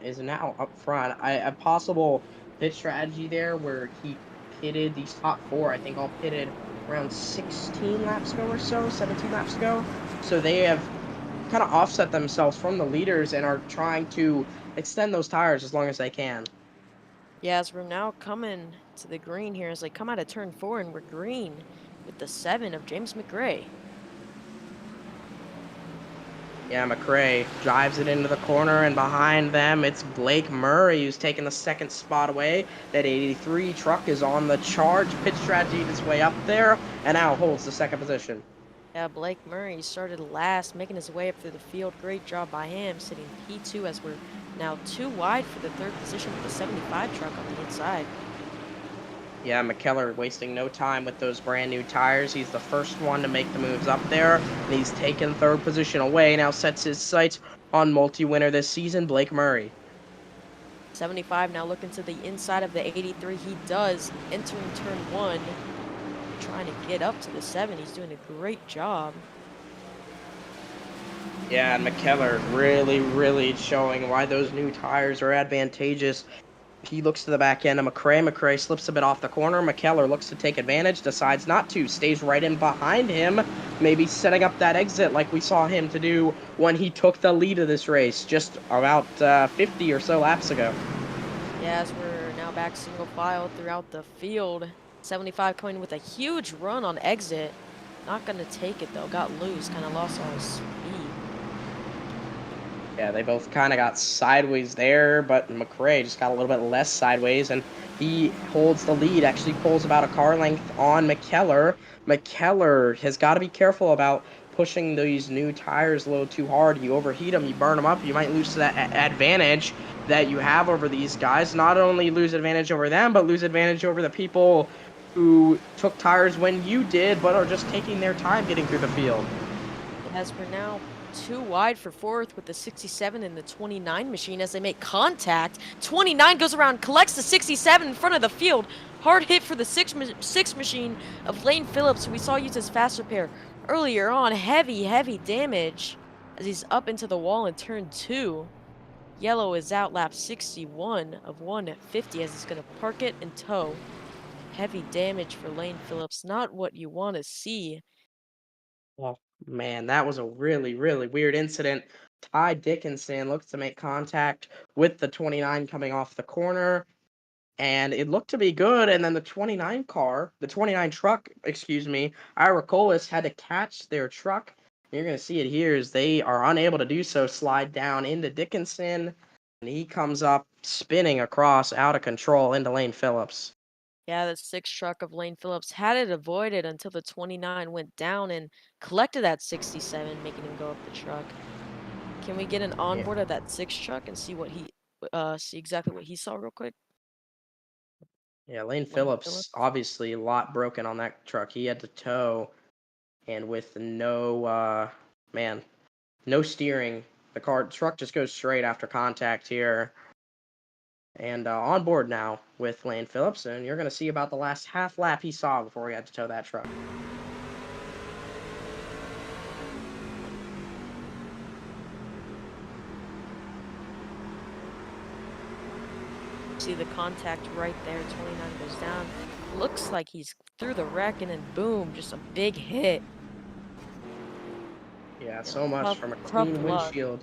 is now up front. A possible pit strategy there where he pitted these top four, I think all pitted around 16 laps ago or so, 17 laps ago. So they have kind of offset themselves from the leaders and are trying to extend those tires as long as they can. Yeah, as we're now coming to the green here, as they come out of turn 4 and we're green with the 7 of James McRae. Yeah, McRae drives it into the corner, and behind them, it's Blake Murray who's taking the second spot away. That 83 truck is on the charge. Pit strategy his way up there, and now holds the second position. Yeah, Blake Murray started last, making his way up through the field. Great job by him, sitting P2 as we're now 2 wide for the 3rd position with the 75 truck on the inside. Yeah, McKellar wasting no time with those brand new tires. He's the first one to make the moves up there, and he's taken 3rd position away. Now sets his sights on multi-winner this season, Blake Murray. 75 now looking to the inside of the 83. He does, entering turn 1, trying to get up to the 7. He's doing a great job. Yeah, and McKellar really showing why those new tires are advantageous. He looks to the back end of McRae. McRae slips a bit off the corner. McKellar looks to take advantage, decides not to, stays right in behind him, maybe setting up that exit like we saw him to do when he took the lead of this race just about 50 or so laps ago. Yeah, as we're now back single file throughout the field, 75 coming with a huge run on exit. Not gonna take it though. Got loose. Kind of lost all his speed. Yeah, they both kind of got sideways there, but McRae just got a little bit less sideways, and he holds the lead. Actually, pulls about a car length on McKellar. McKellar has got to be careful about pushing these new tires a little too hard. You overheat them, you burn them up, you might lose that advantage that you have over these guys. Not only lose advantage over them, but lose advantage over the people who took tires when you did, but are just taking their time getting through the field. As for now, too wide for fourth with the 67 and the 29 machine as they make contact. 29 goes around, collects the 67 in front of the field. Hard hit for the six machine of Lane Phillips, who we saw use his fast repair earlier on. Heavy damage as he's up into the wall in turn 2. Yellow is out lap 61 of 150 as he's going to park it and tow. Heavy damage for Lane Phillips, not what you want to see. Oh, man, that was a really weird incident. Ty Dickinson looks to make contact with the 29 coming off the corner, and it looked to be good. And then the 29 truck, excuse me, Ira Colas had to catch their truck. You're going to see it here as they are unable to do so, slide down into Dickinson, and he comes up spinning across out of control into Lane Phillips. Yeah, the 6 truck of Lane Phillips had it avoided until the 29 went down and collected that 67, making him go up the truck. Can we get an onboard of that 6 truck and see what see exactly what he saw real quick? Yeah, Lane Phillips, obviously a lot broken on that truck. He had to tow, and with no steering, the truck just goes straight after contact here. And on board now with Lane Phillips, and you're going to see about the last half lap he saw before he had to tow that truck. See the contact right there. 29 goes down. Looks like he's through the wreck, and then boom, just a big hit. Yeah, so much from a tough clean luck. windshield.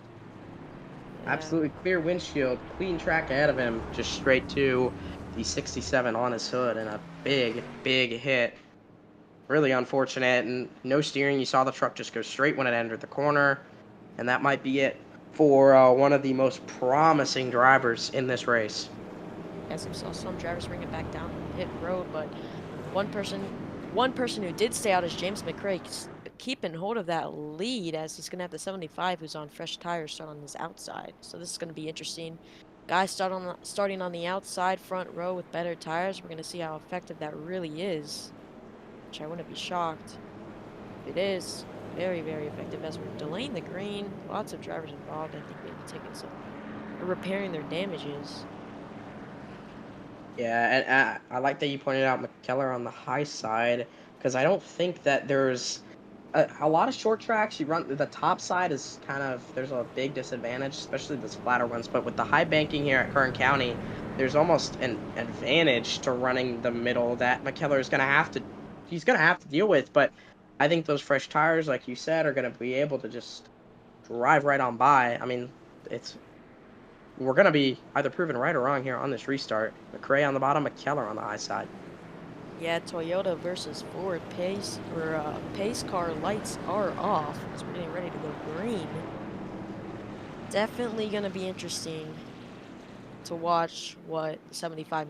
Yeah. Absolutely clear windshield, clean track ahead of him, just straight to the 67 on his hood, and a big hit. Really unfortunate, and no steering. You saw the truck just go straight when it entered the corner, and that might be it for one of the most promising drivers in this race. Yes, we saw some drivers bring it back down the pit road, but one person who did stay out is James McRae, keeping hold of that lead as he's going to have the 75 who's on fresh tires start on his outside. So this is going to be interesting. Guys starting on the outside front row with better tires. We're going to see how effective that really is, which I wouldn't be shocked if it is. Very effective as we're delaying the green. Lots of drivers involved. I think maybe taking some or repairing their damages. Yeah, and I like that you pointed out McKellar on the high side, because I don't think that there's a lot of short tracks. You run the top side is there's a big disadvantage, especially the flatter ones. But with the high banking here at Kern County, there's almost an advantage to running the middle that McKellar is he's gonna have to deal with. But I think those fresh tires, like you said, are gonna be able to just drive right on by. I mean, we're going to be either proven right or wrong here on this restart. McRae on the bottom, McKellar on the high side. Yeah, Toyota versus Ford. Pace car lights are off as we're getting ready to go green. Definitely going to be interesting to watch what the 75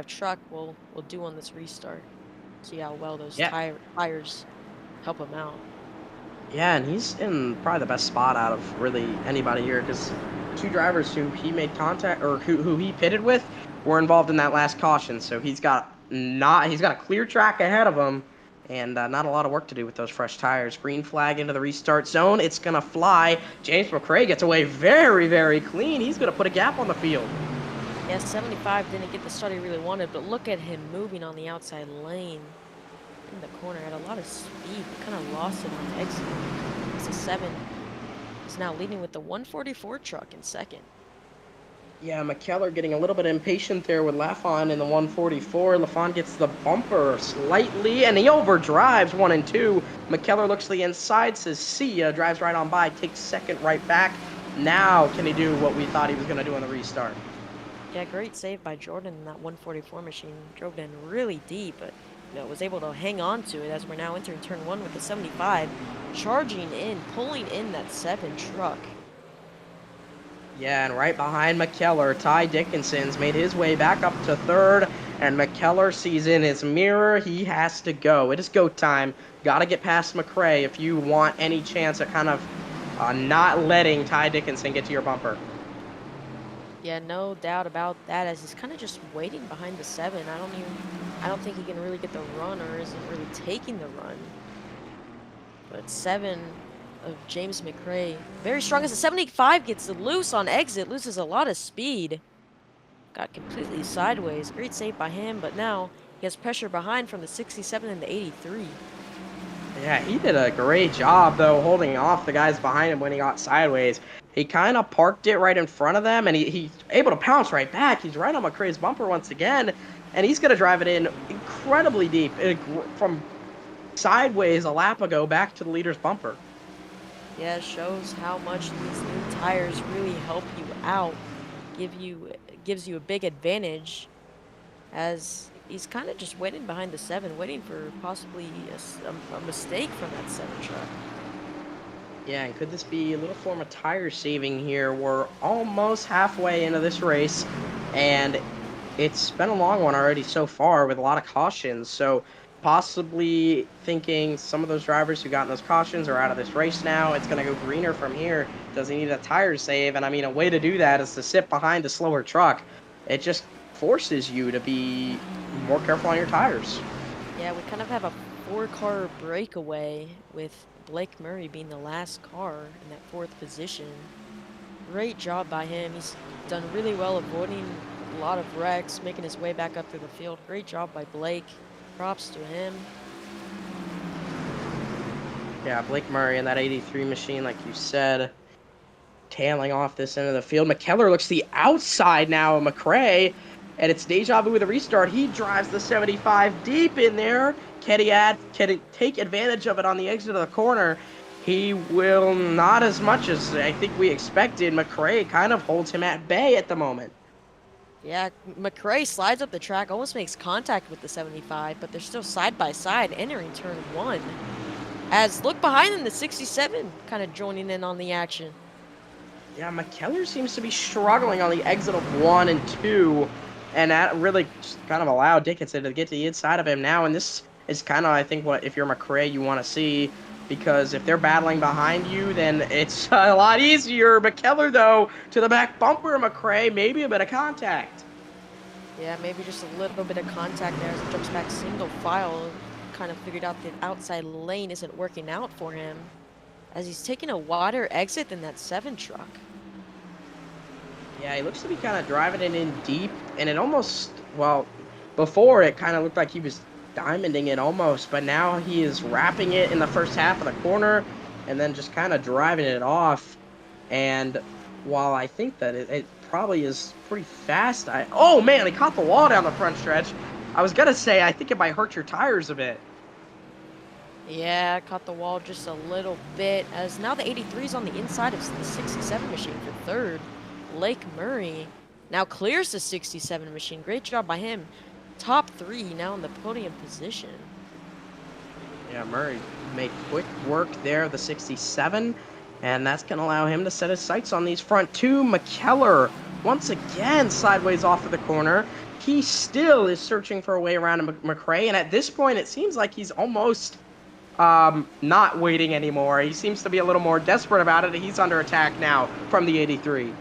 truck will do on this restart. See how well those tires help him out. Yeah, and he's in probably the best spot out of really anybody here, because 2 drivers who he made contact or who he pitted with were involved in that last caution. So he's got a clear track ahead of him, and not a lot of work to do with those fresh tires. Green flag into the restart zone. It's gonna fly. James McRae gets away very clean. He's gonna put a gap on the field. Yeah, 75 didn't get the start he really wanted, but look at him moving on the outside lane. In the corner at a lot of speed, kind of lost it on exit. It's a 7. He's now leading with the 144 truck in second. Yeah, McKellar getting a little bit impatient there with Lafon in the 144. Lafon gets the bumper slightly, and he overdrives 1 and 2. McKellar looks to the inside, says see ya, drives right on by, takes second right back. Now can he do what we thought he was going to do on the restart? Yeah, great save by Jordan in that 144 machine. Drove it in really deep, but was able to hang on to it as we're now entering turn 1 with the 75, charging in, pulling in that 7 truck. Yeah, and right behind McKellar, Ty Dickinson's made his way back up to third, and McKellar sees in his mirror he has to go. It is go time. Got to get past McRae if you want any chance at kind of not letting Ty Dickinson get to your bumper. Yeah, no doubt about that, as he's kind of just waiting behind the 7. I don't think he can really get the run, or isn't really taking the run. But 7 of James McRae, very strong as the 75 gets loose on exit, loses a lot of speed. Got completely sideways. Great save by him, but now he has pressure behind from the 67 and the 83. Yeah, he did a great job, though, holding off the guys behind him when he got sideways. He kind of parked it right in front of them, and he's able to pounce right back. He's right on McRae's bumper once again, and he's going to drive it in incredibly deep from sideways a lap ago back to the leader's bumper. Yeah, it shows how much these new tires really help you out, gives you a big advantage, as he's kind of just waiting behind the 7, waiting for possibly a mistake from that 7 truck. Yeah, and could this be a little form of tire saving here? We're almost halfway into this race, and it's been a long one already so far with a lot of cautions. So possibly thinking some of those drivers who got in those cautions are out of this race now. It's going to go greener from here. Does he need a tire save? And I mean, a way to do that is to sit behind a slower truck. It just forces you to be more careful on your tires. Yeah, we kind of have a 4-car breakaway with Blake Murray being the last car in that 4th position. Great job by him. He's done really well avoiding a lot of wrecks, making his way back up through the field. Great job by Blake. Props to him. Yeah, Blake Murray in that 83 machine, like you said, tailing off this end of the field. McKellar looks to the outside now of McRae, and it's deja vu with a restart. He drives the 75 deep in there. Can he take advantage of it on the exit of the corner? He will not, as much as I think we expected. McRae kind of holds him at bay at the moment. Yeah, McRae slides up the track, almost makes contact with the 75, but they're still side by side entering turn 1. As look behind them, the 67 kind of joining in on the action. Yeah, McKellar seems to be struggling on the exit of 1 and 2, and that really just kind of allowed Dickinson to get to the inside of him now. And this is kind of, I think, what, if you're McRae, you want to see, because if they're battling behind you, then it's a lot easier. McKellar, though, to the back bumper of McRae, maybe a bit of contact. Yeah, maybe just a little bit of contact there as he jumps back single file. Kind of figured out the outside lane isn't working out for him, as he's taking a wider exit than that 7 truck. Yeah, he looks to be kind of driving it in deep, and it almost, well, before it kind of looked like he was diamonding it almost, but now he is wrapping it in the first half of the corner and then just kind of driving it off. And while I think that it probably is pretty fast, oh man, he caught the wall down the front stretch. I was gonna say, I think it might hurt your tires a bit. Yeah, caught the wall just a little bit, as now the 83's on the inside of the 67 machine for 3rd. Blake Murray now clears the 67 machine. Great job by him. Top 3 now in the podium position. Yeah, Murray made quick work there of the 67, and that's going to allow him to set his sights on these front 2. McKellar, once again, sideways off of the corner. He still is searching for a way around McRae, and at this point, it seems like he's almost not waiting anymore. He seems to be a little more desperate about it. He's under attack now from the 83.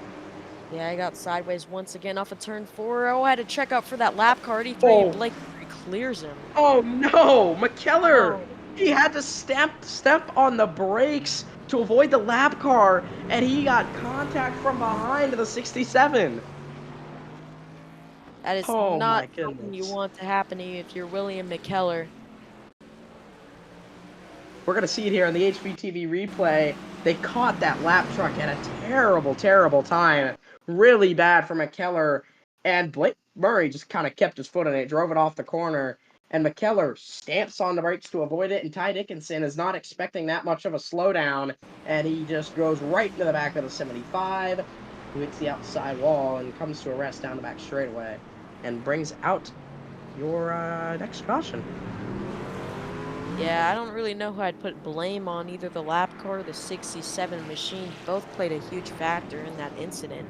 Yeah, I got sideways once again off of turn 4. Oh, I had to check out for that lap car. 83, and Blake clears him. Oh no, McKellar! Oh. He had to step on the brakes to avoid the lap car, and he got contact from behind the 67. That is not something you want to happen to you if you're William McKellar. We're going to see it here on the HBTV replay. They caught that lap truck at a terrible, terrible time. Really bad for McKellar. And Blake Murray just kind of kept his foot on it, drove it off the corner. And McKellar stamps on the brakes to avoid it. And Ty Dickinson is not expecting that much of a slowdown. And he just goes right into the back of the 75. who hits the outside wall and comes to a rest down the back straightaway and brings out your next caution. Yeah, I don't really know who I'd put blame on. Either the lap car or the 67 machine. Both played a huge factor in that incident.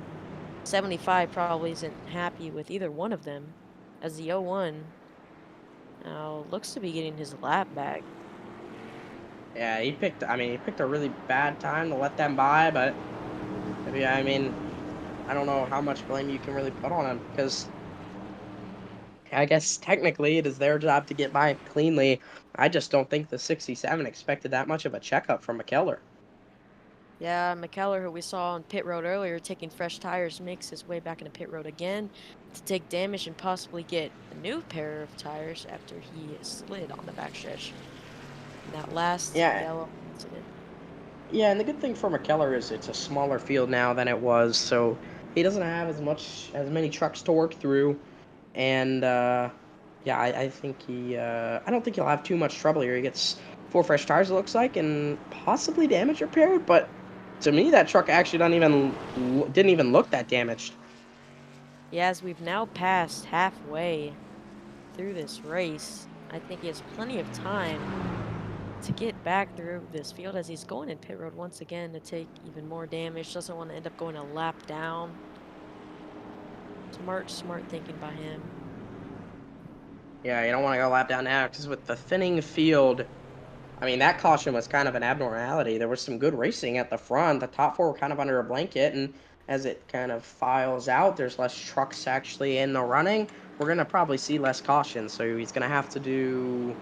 75 probably isn't happy with either one of them, as the 01 now looks to be getting his lap back. Yeah, he picked a really bad time to let them by, but I mean, I don't know how much blame you can really put on him because I guess technically it is their job to get by cleanly. I just don't think the 67 expected that much of a checkup from McKellar. Yeah, McKellar, who we saw on pit road earlier, taking fresh tires, makes his way back into pit road again to take damage and possibly get a new pair of tires after he slid on the backstretch in that last Yeah, yellow incident. yeah, and the good thing for McKellar is it's a smaller field now than it was, so he doesn't have as many trucks to work through, and yeah, I think I don't think he'll have too much trouble here. He gets 4 fresh tires, it looks like, and possibly damage repaired, but to me that truck actually didn't even look that damaged. Yeah, as we've now passed halfway through this race, I think he has plenty of time to get back through this field as he's going in pit road once again to take even more damage. Doesn't want to end up going a lap down. Smart thinking by him. Yeah, you don't want to go lap down now because with the thinning field, I mean, that caution was kind of an abnormality. There was some good racing at the front. The top four were kind of under a blanket, and as it kind of files out, there's less trucks actually in the running. We're going to probably see less caution, so he's going to have to do.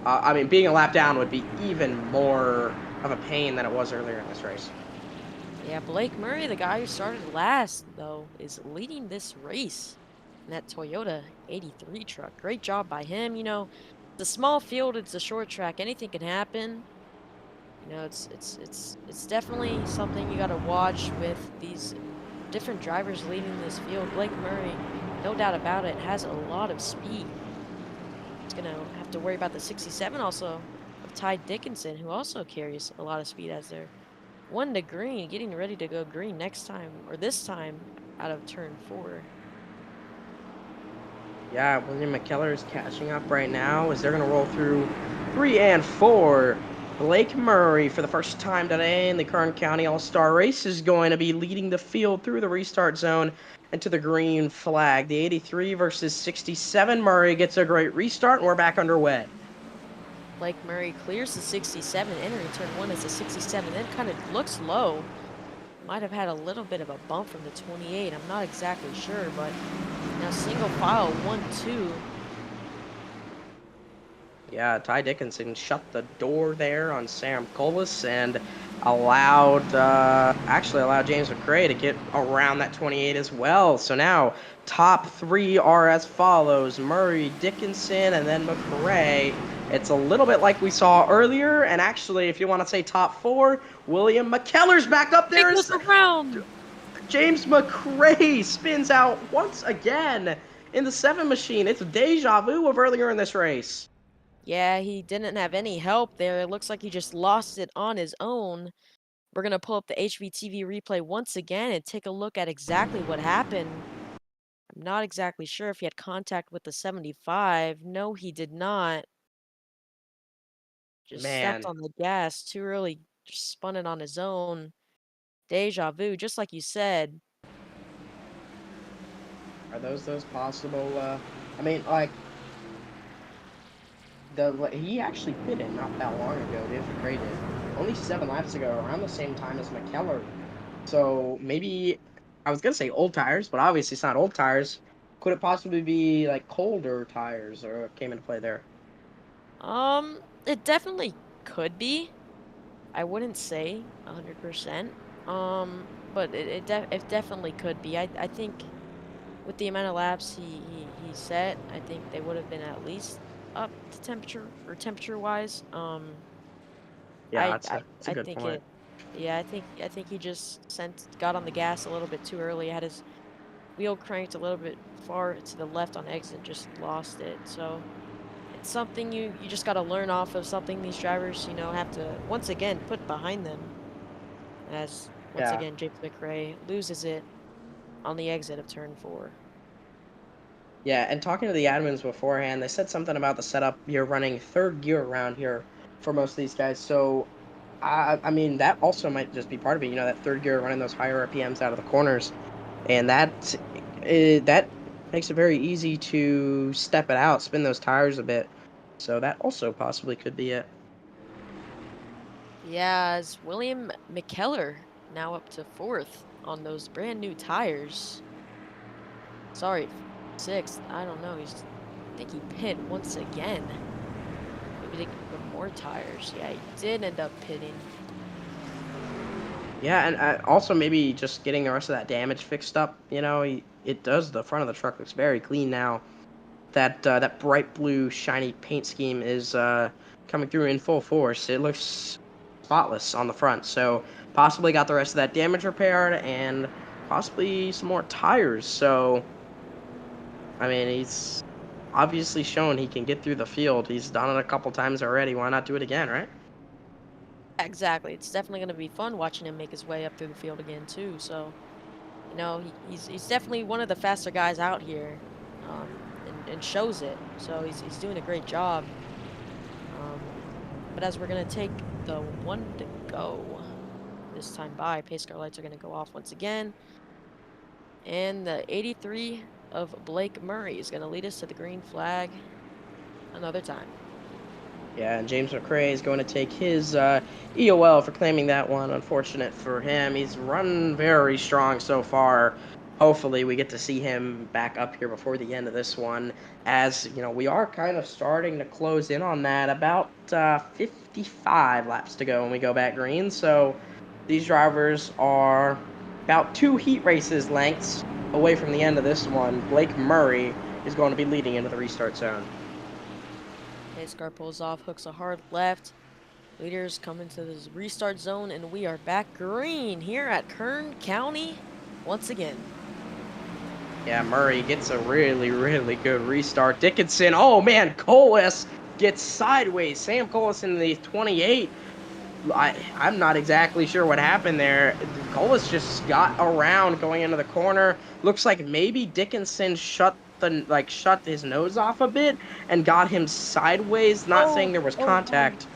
I mean, being a lap down would be even more of a pain than it was earlier in this race. Yeah, Blake Murray, the guy who started last, though, is leading this race in that Toyota 83 truck. Great job by him. You know, it's a small field, it's a short track. Anything can happen. You know, it's definitely something you got to watch with these different drivers leading this field. Blake Murray, no doubt about it, has a lot of speed. He's going to have to worry about the 67 also of Ty Dickinson, who also carries a lot of speed as they're one to green, getting ready to go green next time, or this time out of turn 4. Yeah, William McKellar is catching up right now as they're going to roll through 3 and 4. Blake Murray, for the first time today in the Kern County All-Star Race, is going to be leading the field through the restart zone and to the green flag. The 83 versus 67. Murray gets a great restart, and we're back underway. Blake Murray clears the 67, entering turn 1 as the 67, then kind of looks low. Might have had a little bit of a bump from the 28. I'm not exactly sure, but now single file 1-2. Yeah, Ty Dickinson shut the door there on Sam Colas and actually allowed James McRae to get around that 28 as well. So now top 3 are as follows: Murray, Dickinson, and then McRae. It's a little bit like we saw earlier, and actually, if you want to say top 4, William McKellar's back up there. Around. James McRae spins out once again in the 7 machine. It's deja vu of earlier in this race. Yeah, he didn't have any help there. It looks like he just lost it on his own. We're going to pull up the HVTV replay once again and take a look at exactly what happened. I'm not exactly sure if he had contact with the 75. No, he did not. Just stepped Man, on the gas too early, just spun it on his own. Deja vu, just like you said. are those possible? I mean, like he actually pitted not that long ago. Did McRae did only 7 laps ago, around the same time as McKellar. So maybe I was gonna say old tires, but obviously it's not old tires. Could it possibly be like colder tires or came into play there? It definitely could be. I wouldn't say 100%. But it definitely could be. I think with the amount of laps he set, I think they would have been at least up to temperature wise. Yeah, that's a I good think point. yeah, I think he just got on the gas a little bit too early. Had his wheel cranked a little bit far to the left on exit, and just lost it. So it's something you just got to learn off of, something these drivers, you know, have to once again put behind them as Once Yeah. again, James McRae loses it on the exit of turn 4. Yeah, and talking to the admins beforehand, they said something about the setup. You're running third gear around here for most of these guys. So, I mean, that also might just be part of it. You know, that third gear running those higher RPMs out of the corners, and that makes it very easy to step it out, spin those tires a bit. So that also possibly could be it. Yeah, as William McKellar now up to 4th on those brand new tires. Sorry, 6th. I don't know. I think he pit once again. Maybe to get more tires. Yeah, he did end up pitting. Yeah, and also maybe just getting the rest of that damage fixed up. You know, it does. The front of the truck looks very clean now. That bright blue shiny paint scheme is coming through in full force. It looks spotless on the front. So possibly got the rest of that damage repaired and possibly some more tires. So I mean, he's obviously shown he can get through the field. He's done it a couple times already. Why not do it again, right? Exactly. It's definitely going to be fun watching him make his way up through the field again too. So, you know, he's definitely one of the faster guys out here, and shows it. So he's doing a great job. But as we're gonna take the 1 to go this time by, pace car lights are gonna go off once again, and the 83 of Blake Murray is gonna lead us to the green flag another time. Yeah, and James McRae is going to take his EOL for claiming that one. Unfortunate for him. He's run very strong so far. Hopefully, we get to see him back up here before the end of this one. As you know, we are kind of starting to close in on that. About 55 laps to go when we go back green. So these drivers are about 2 heat races lengths away from the end of this one. Blake Murray is going to be leading into the restart zone. Pace car pulls off, hooks a hard left. Leaders come into this restart zone, and we are back green here at Kern County once again. Yeah, Murray gets a really, really good restart. Dickinson, oh man, Colas gets sideways. Sam Colas in the 28. I'm not exactly sure what happened there. Colas just got around going into the corner. Looks like maybe Dickinson shut his nose off a bit and got him sideways. Not saying there was contact.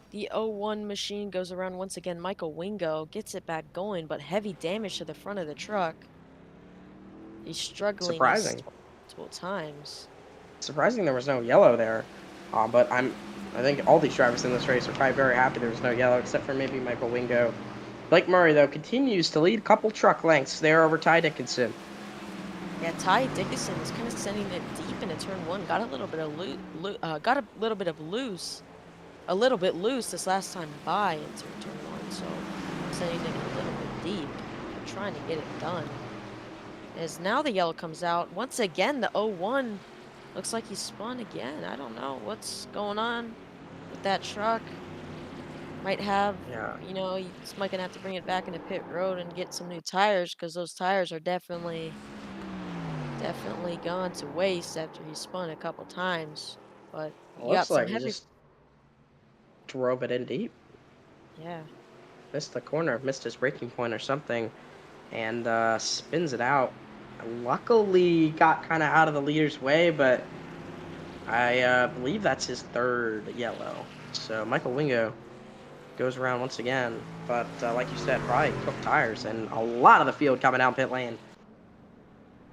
The 01 machine goes around once again. Michael Wingo gets it back going, but heavy damage to the front of the truck. He's struggling Surprising. multiple times. Surprising there was no yellow there. But I think all these drivers in this race are probably very happy there was no yellow, except for maybe Michael Wingo. Blake Murray, though, continues to lead a couple truck lengths there over Ty Dickinson. Yeah, Ty Dickinson is kind of sending it deep into turn 1. Got a little bit of loose this last time by into turn 1, so sending it a little bit deep, but trying to get it done. As now the yellow comes out once again, the 01 looks like he spun again. I don't know what's going on with that truck. Might have, Yeah. you know, he's might gonna have to bring it back into pit road and get some new tires, because those tires are definitely gone to waste after he spun a couple times. But It you got looks some like he heavy. just drove it in deep. Yeah. Missed the corner, missed his braking point or something, and spins it out. Luckily, got kind of out of the leader's way, but I believe that's his third yellow. So Michael Wingo goes around once again, but like you said, probably cooked tires, and a lot of the field coming down pit lane.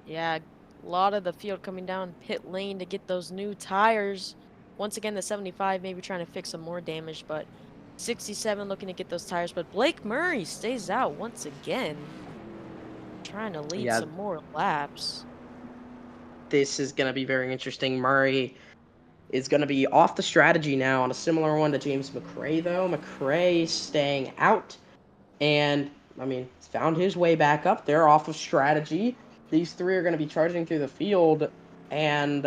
Yeah, a lot of the field coming down pit lane to get those new tires. Once again, the 75 maybe trying to fix some more damage, but 67 looking to get those tires. But Blake Murray stays out once again, trying to lead Yeah, some more laps. this is going to be very interesting. Murray is going to be off the strategy now on a similar one to James McRae, though. McRae staying out, and I mean, found his way back up there off of strategy. These three are going to be charging through the field, and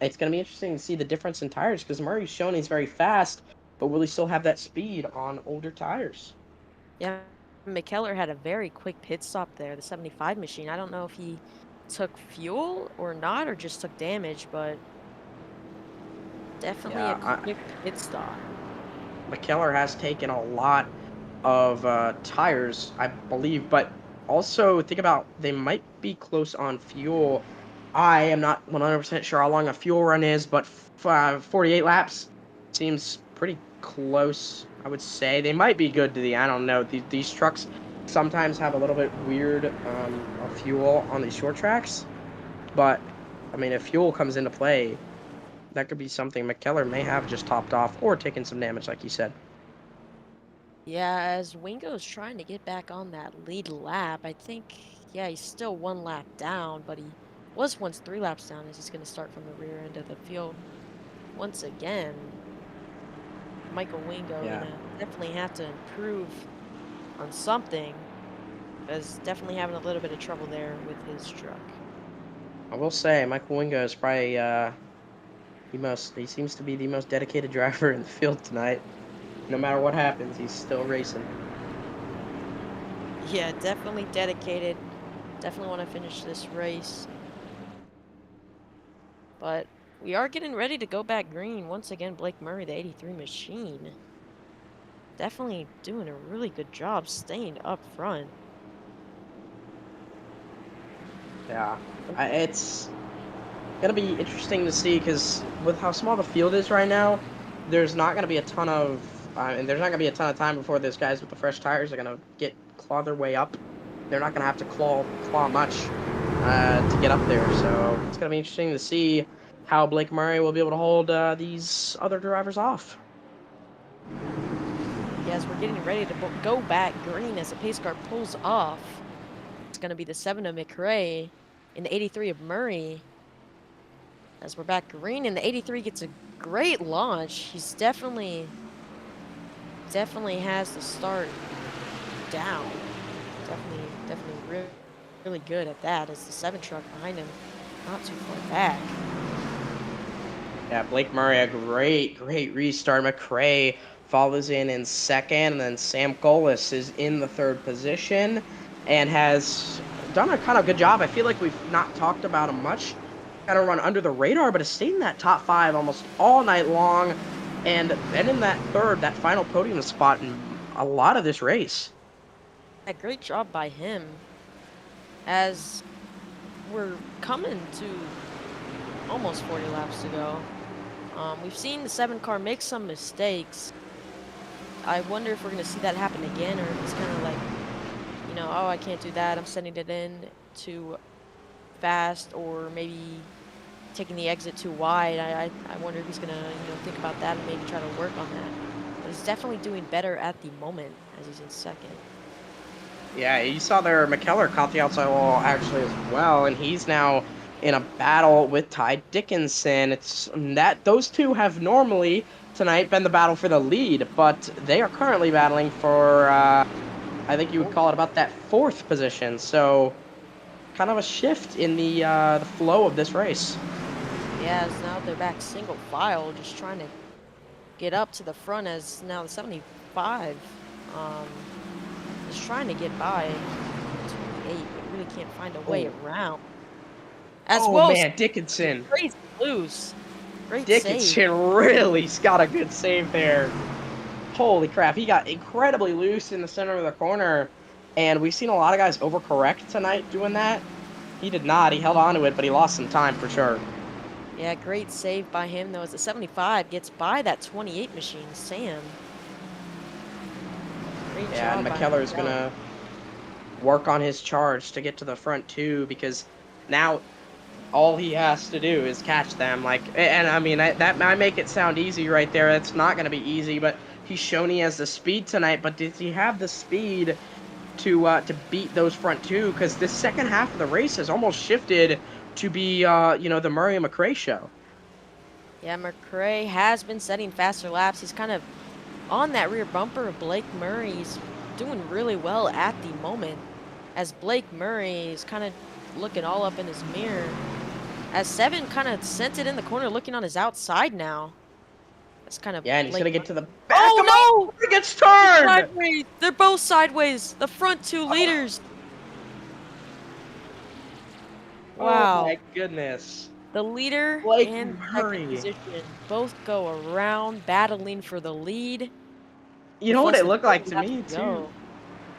it's going to be interesting to see the difference in tires, because Murray's shown he's very fast, but will he still have that speed on older tires? Yeah, McKellar had a very quick pit stop there, the 75 machine. I don't know if he took fuel or not, or just took damage, but definitely a Yeah, quick pit stop. McKellar has taken a lot of tires, I believe, but also think about they might be close on fuel. I am not 100% sure how long a fuel run is, but 48 laps seems pretty close, I would say. They might be good to the, I don't know, these trucks sometimes have a little bit weird of fuel on these short tracks, but I mean, if fuel comes into play, that could be something McKellar may have just topped off or taken some damage, like you said. Yeah, as Wingo's trying to get back on that lead lap, I think, yeah, he's still 1 lap down, but he was once 3 laps down as he's going to start from the rear end of the field. Once again, Michael Wingo Yeah. gonna definitely have to improve on something, because definitely having a little bit of trouble there with his truck. I will say, Michael Wingo is probably he seems to be the most dedicated driver in the field tonight. No matter what happens, he's still racing. Yeah, definitely dedicated. Definitely want to finish this race. But we are getting ready to go back green. Once again, Blake Murray, the 83 machine. Definitely doing a really good job staying up front. Yeah, it's gonna be interesting to see because with how small the field is right now, there's not gonna be a ton of and there's not gonna be a ton of time before those guys with the fresh tires are gonna claw their way up. They're not gonna have to claw much to get up there. So it's gonna be interesting to see how Blake Murray will be able to hold these other drivers off. Yes, we're getting ready to go back green as the pace car pulls off. It's going to be the 7 of McRae and the 83 of Murray. As we're back green and the 83 gets a great launch. He's definitely has the start down. Definitely really good at that as the 7 truck behind him not too far back. Yeah, Blake Murray, a great restart. McRae follows in second, and then Sam Golis is in the third position and has done a kind of good job. I feel like we've not talked about him much. Kind of run under the radar, but has stayed in that top 5 almost all night long, and been in that final podium spot in a lot of this race. A great job by him as we're coming to almost 40 laps to go. We've seen the 7 car make some mistakes. I wonder if we're going to see that happen again, or if it's kind of like, you know, oh, I can't do that, I'm sending it in too fast, or maybe taking the exit too wide. I wonder if he's going to, you know, think about that and maybe try to work on that. But he's definitely doing better at the moment as he's in second. Yeah, you saw there McKellar caught the outside wall actually as well, and he's now in a battle with Ty Dickinson. It's that those two have normally tonight been the battle for the lead, but they are currently battling for I think you would call it about that 4th position. So kind of a shift in the flow of this race. Yeah, as now they're back single file, just trying to get up to the front as now the 75 is trying to get by 28, but really can't find a way around. As well, man, Dickinson. Crazy loose. Great Dickinson save. really's got a good save there. Holy crap, he got incredibly loose in the center of the corner, and we've seen a lot of guys overcorrect tonight doing that. He did not. He held on to it, but he lost some time for sure. Yeah, great save by him, though, as the 75 gets by that 28 machine, Sam. Great job And by McKellar's going to work on his charge to get to the front, too, because now all he has to do is catch them. Like, and I mean, that I make it sound easy right there. It's not going to be easy, but he's shown he has the speed tonight. But does he have the speed to beat those front two? Because this second half of the race has almost shifted to be, you know, the Murray and McRae show. Yeah, McRae has been setting faster laps. He's kind of on that rear bumper of Blake Murray. He's doing really well at the moment, as Blake Murray is kind of looking all up in his mirror. As 7 kind of sent it in the corner, looking on his outside now. That's kind of, Yeah, and he's going to get to the back. Oh, no! He gets turned! Sideways. They're both sideways. The front 2 leaders. Wow. Oh, my goodness. The leader Blake and Murray. second position both go around battling for the lead. You know what Once it the looked like turn to has me, too? go.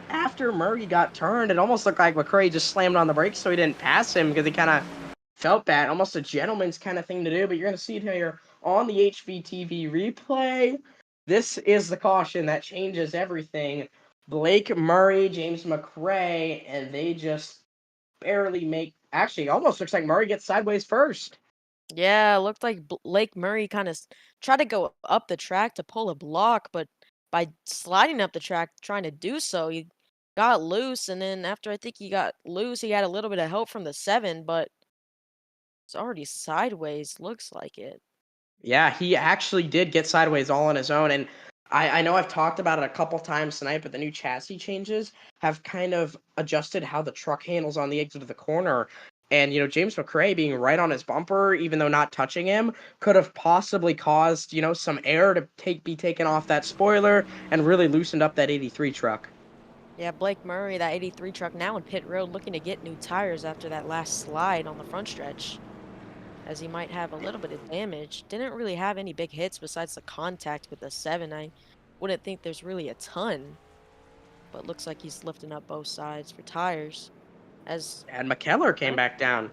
After Murray got turned, it almost looked like McRae just slammed on the brakes so he didn't pass him because he kind of felt bad. Almost a gentleman's kind of thing to do, but you're going to see it here on the HVTV replay. This is the caution that changes everything. Blake Murray, James McRae, and they just barely make... Actually, almost looks like Murray gets sideways first. Yeah, it looked like Lake Murray kind of tried to go up the track to pull a block, but by sliding up the track, trying to do so, he got loose. And then after I think he got loose, he had a little bit of help from the 7, but it's already sideways, looks like it. Yeah, he actually did get sideways all on his own. And I know I've talked about it a couple times tonight, but the new chassis changes have kind of adjusted how the truck handles on the exit of the corner. And, James McRae being right on his bumper, even though not touching him, could have possibly caused, some air to be taken off that spoiler and really loosened up that 83 truck. Yeah, Blake Murray, that 83 truck now in pit road looking to get new tires after that last slide on the front stretch, as he might have a little bit of damage. Didn't really have any big hits besides the contact with the 7. I wouldn't think there's really a ton, but looks like he's lifting up both sides for tires. As And McKellar came back down.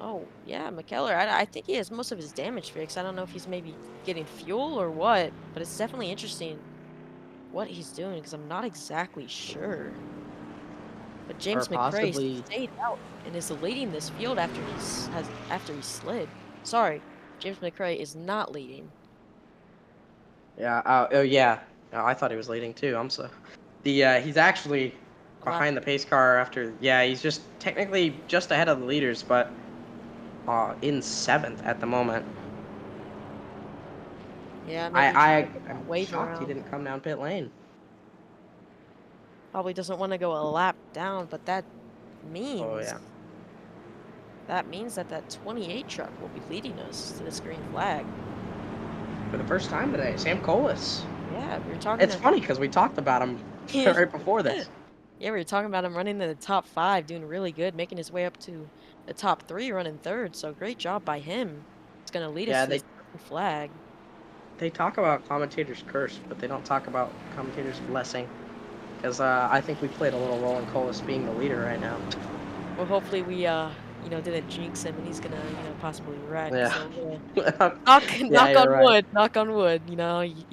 Oh, yeah, McKellar. I think he has most of his damage fixed. I don't know if he's maybe getting fuel or what, but it's definitely interesting what he's doing because I'm not exactly sure. But James Or McRae possibly... stayed out and is leading this field after he slid. Sorry, James McRae is not leading. Yeah, oh yeah. Oh, I thought he was leading too. I'm so... he's actually behind the pace car after... Yeah, he's just technically just ahead of the leaders, but in 7th at the moment. Yeah, maybe I'm wave shocked around. he didn't come down pit lane. Probably doesn't want to go a lap down, but that Oh means yeah. that 28 truck will be leading us to this green flag. For the first time today, Sam Colas. Yeah, we were talking. It's funny because we talked about him right before this. Yeah, we were talking about him running in the top 5, doing really good, making his way up to the top 3, running 3rd. So great job by him. It's gonna lead us to this green flag. They talk about commentators' curse, but they don't talk about commentators' blessing. Because I think we played a little role in Colas being the leader right now. Well, hopefully we didn't jinx him and he's gonna possibly wreck. Yeah. So, knock on wood. You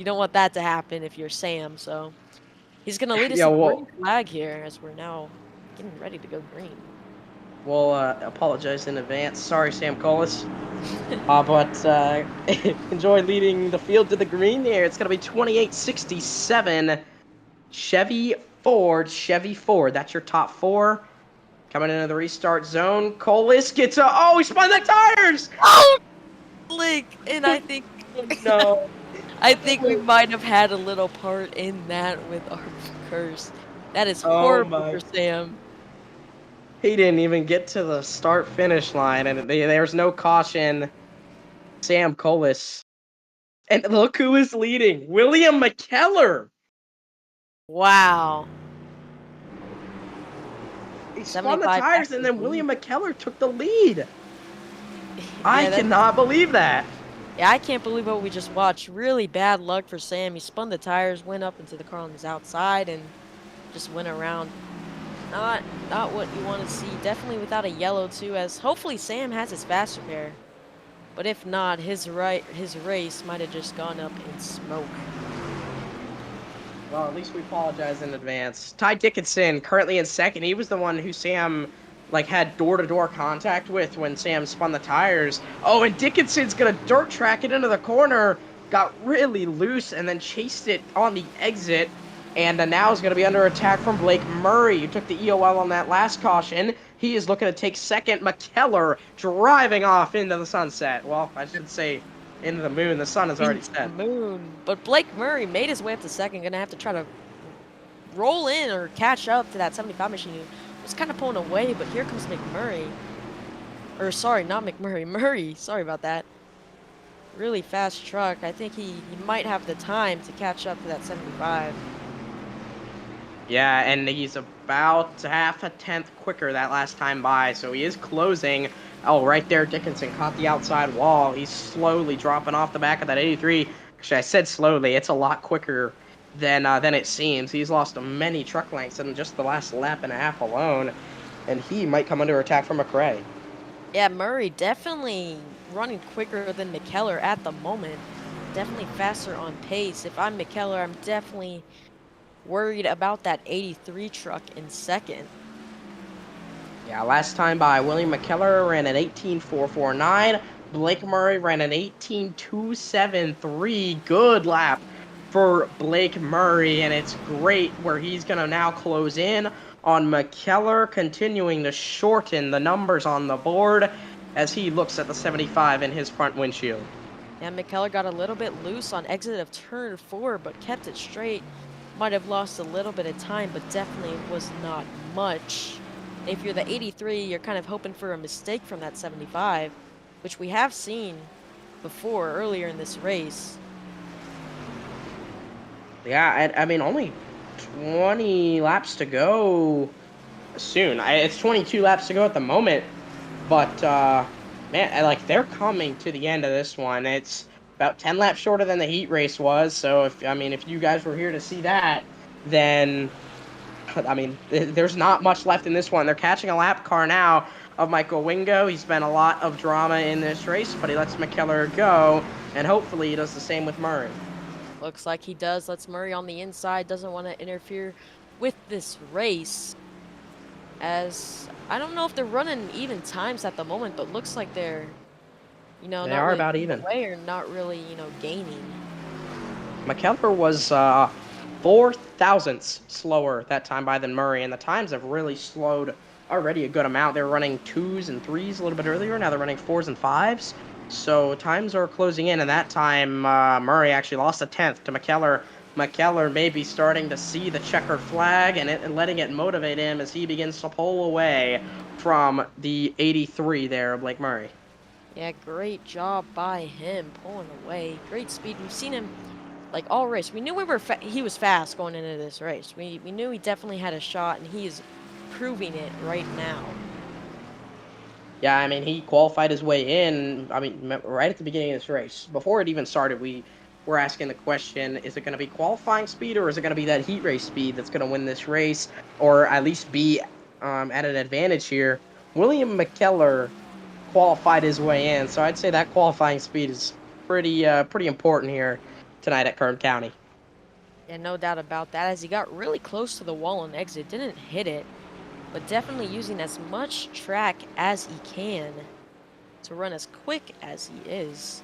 don't want that to happen if you're Sam. So he's gonna lead us to the green flag here as we're now getting ready to go green. We'll apologize in advance. Sorry, Sam Colas. But enjoy leading the field to the green here. It's going to be 28-67. Chevy Ford. That's your top 4. Coming into the restart zone. Colas gets he spun the tires! Oh, Blake! And I think... No. I think we might have had a little part in that with our curse. That is horrible for Sam. He didn't even get to the start-finish line, and there's no caution. Sam Colas. And look who is leading. William McKellar. Wow. He spun the tires, and then William McKellar took the lead. I cannot believe that. Yeah, I can't believe what we just watched. Really bad luck for Sam. He spun the tires, went up into the car on his outside, and just went around. Not what you want to see. Definitely without a yellow too, as hopefully Sam has his fast repair. But if not, his race might have just gone up in smoke. Well, at least we apologize in advance. Ty Dickinson, currently in 2nd. He was the one who Sam had door-to-door contact with when Sam spun the tires. Oh, and Dickinson's gonna dirt track it into the corner. Got really loose and then chased it on the exit. And now is going to be under attack from Blake Murray, who took the EOL on that last caution. He is looking to take 2nd. McKellar driving off into the sunset. Well, I should say into the moon. The sun has already set. The moon. But Blake Murray made his way up to 2nd. Going to have to try to roll in or catch up to that 75 machine. He was kind of pulling away, but here comes McMurray. Or sorry, not McMurray. Murray. Sorry about that. Really fast truck. I think he might have the time to catch up to that 75. Yeah, and he's about half a tenth quicker that last time by, so he is closing. Oh, right there, Dickinson caught the outside wall. He's slowly dropping off the back of that 83. Actually, I said slowly. It's a lot quicker than it seems. He's lost many truck lengths in just the last lap and a half alone, and he might come under attack from McRae. Yeah, Murray definitely running quicker than McKellar at the moment. Definitely faster on pace. If I'm McKellar, I'm definitely worried about that 83 truck in second. Yeah, last time by William McKellar ran an 18.449. Blake Murray ran an 18.273. Good lap for Blake Murray, and it's great where he's going to now close in on McKellar, continuing to shorten the numbers on the board as he looks at the 75 in his front windshield. Yeah, McKellar got a little bit loose on exit of turn 4, but kept it straight. Might have lost a little bit of time, but definitely was not much. If you're the 83, you're kind of hoping for a mistake from that 75, which we have seen before earlier in this race. Yeah, I mean, only 20 laps to go soon. It's 22 laps to go at the moment, but man, like they're coming to the end of this one. It's about 10 laps shorter than the heat race was. So if you guys were here to see that, then I mean, there's not much left in this one. They're catching a lap car now of Michael Wingo. He's been a lot of drama in this race, but he lets McKellar go, and hopefully he does the same with Murray. Looks like he does. Lets Murray on the inside. Doesn't want to interfere with this race. As I don't know if they're running even times at the moment, but looks like they're, They not are really about pulling even. away or not really, gaining. McKellar was 4 thousandths slower that time by than Murray, and the times have really slowed already a good amount. They were running 2s and 3s a little bit earlier. Now they're running 4s and 5s. So times are closing in, and that time Murray actually lost a tenth to McKellar. McKellar may be starting to see the checkered flag and letting it motivate him as he begins to pull away from the 83 there of Blake Murray. Yeah, great job by him pulling away. Great speed. We've seen him like all race. We knew he was fast going into this race. We knew he definitely had a shot, and he is proving it right now. Yeah, I mean, he qualified his way in, I mean, right at the beginning of this race. Before it even started, we were asking the question, is it going to be qualifying speed, or is it going to be that heat race speed that's going to win this race, or at least be at an advantage here? William McKellar qualified his way in, so I'd say that qualifying speed is pretty important here tonight at Kern County. Yeah, no doubt about that. As he got really close to the wall on exit, didn't hit it, but definitely using as much track as he can to run as quick as he is.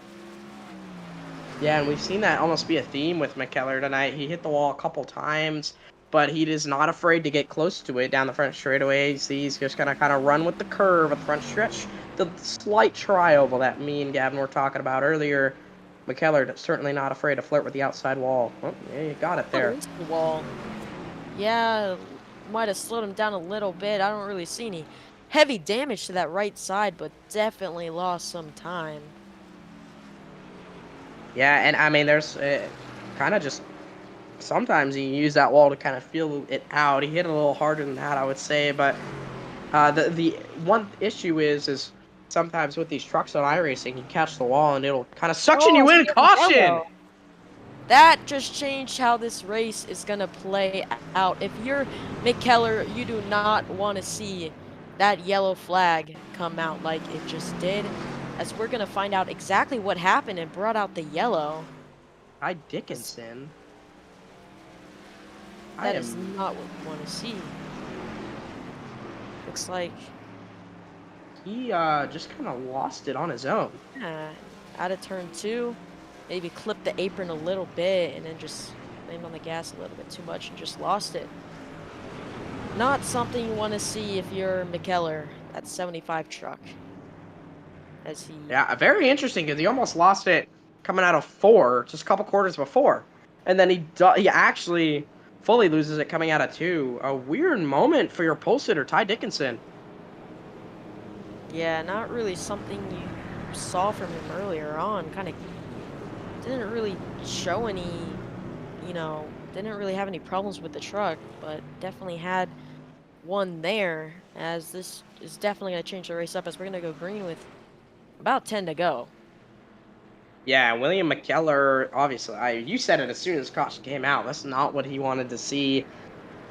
Yeah, and we've seen that almost be a theme with McKellar tonight. He hit the wall a couple times, but he is not afraid to get close to it down the front straightaways. He's just going to kind of run with the curve at the front stretch. The slight tri-oval that me and Gavin were talking about earlier. McKellar certainly not afraid to flirt with the outside wall. Oh, yeah, you got it there. Into the wall. Yeah, might have slowed him down a little bit. I don't really see any heavy damage to that right side, but definitely lost some time. Yeah, and I mean, there's kind of just sometimes you use that wall to kind of feel it out. He hit it a little harder than that, I would say, but the one issue is sometimes with these trucks on iRacing, you catch the wall and it'll kind of suction you in. Caution! That just changed how this race is going to play out. If you're McKellar, you do not want to see that yellow flag come out like it just did, as we're going to find out exactly what happened and brought out the yellow. Ty Dickinson. That is not what we want to see. Looks like he just kind of lost it on his own. Yeah, out of turn 2. Maybe clipped the apron a little bit and then just slammed on the gas a little bit too much and just lost it. Not something you want to see if you're McKellar, that 75 truck. Yeah, very interesting because he almost lost it coming out of 4, just a couple quarters before. And then he actually fully loses it coming out of 2. A weird moment for your pole sitter, Ty Dickinson. Yeah, not really something you saw from him earlier on. Kind of didn't really show any, didn't really have any problems with the truck, but definitely had one there, as this is definitely going to change the race up, as we're going to go green with about 10 to go. Yeah, William McKellar, obviously, you said it as soon as caution came out. That's not what he wanted to see.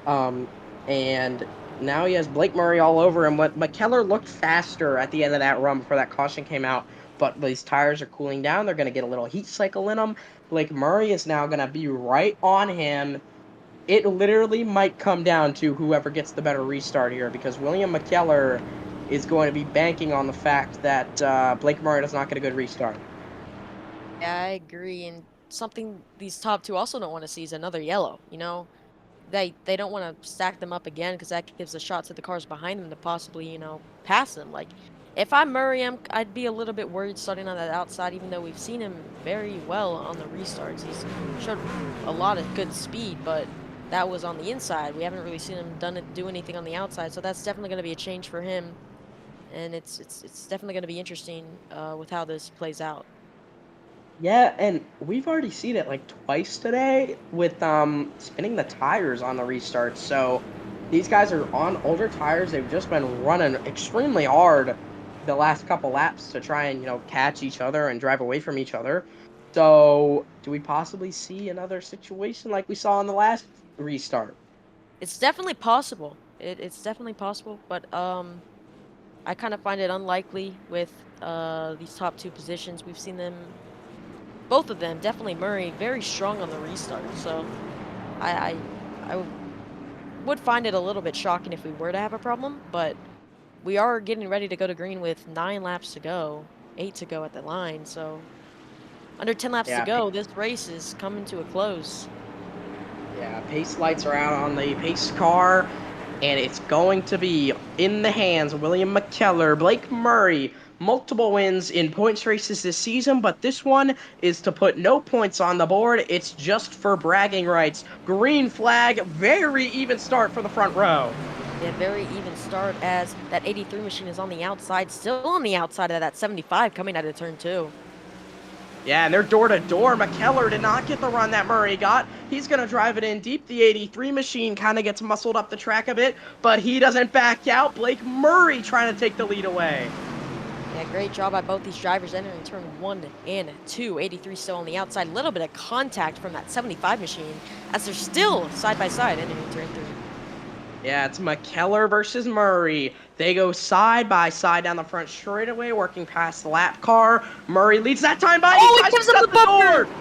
Um, and now he has Blake Murray all over him. But McKellar looked faster at the end of that run before that caution came out. But these tires are cooling down. They're going to get a little heat cycle in them. Blake Murray is now going to be right on him. It literally might come down to whoever gets the better restart here because William McKellar is going to be banking on the fact that Blake Murray does not get a good restart. Yeah, I agree. And something these top two also don't want to see is another yellow. You know, they don't want to stack them up again because that gives a shot to the cars behind them to possibly, you know, pass them. Like, if I'm Murray, I'd be a little bit worried starting on that outside, even though we've seen him very well on the restarts. He's showed a lot of good speed, but that was on the inside. We haven't really seen him do anything on the outside, so that's definitely going to be a change for him. And it's definitely going to be interesting with how this plays out. Yeah, and we've already seen it like twice today with spinning the tires on the restarts. So these guys are on older tires. They've just been running extremely hard the last couple laps to try and, you know, catch each other and drive away from each other. So do we possibly see another situation like we saw in the last restart? It's definitely possible. It's definitely possible, but I kind of find it unlikely with these top two positions. We've seen them, both of them, definitely Murray, very strong on the restart. So I would find it a little bit shocking if we were to have a problem, but we are getting ready to go to green with 9 laps to go, 8 to go at the line. So under 10 laps to Yeah, go, this race is coming to a close. yeah, pace lights are out on the pace car, and it's going to be in the hands of William McKellar, Blake Murray. Multiple wins in points races this season, but this one is to put no points on the board. It's just for bragging rights. Green flag, very even start for the front row. Yeah, very even start as that 83 machine is on the outside, still on the outside of that 75 coming out of turn 2. Yeah, and they're door-to-door. McKellar did not get the run that Murray got. He's going to drive it in deep. The 83 machine kind of gets muscled up the track a bit, but he doesn't back out. Blake Murray trying to take the lead away. Yeah, great job by both these drivers entering turn 1 and 2. 83 still on the outside. A little bit of contact from that 75 machine as they're still side by side entering turn 3. Yeah, it's McKellar versus Murray. They go side by side down the front straightaway, working past the lap car. Murray leads that time by. Oh, he he gives tries him to the shut bumper! door.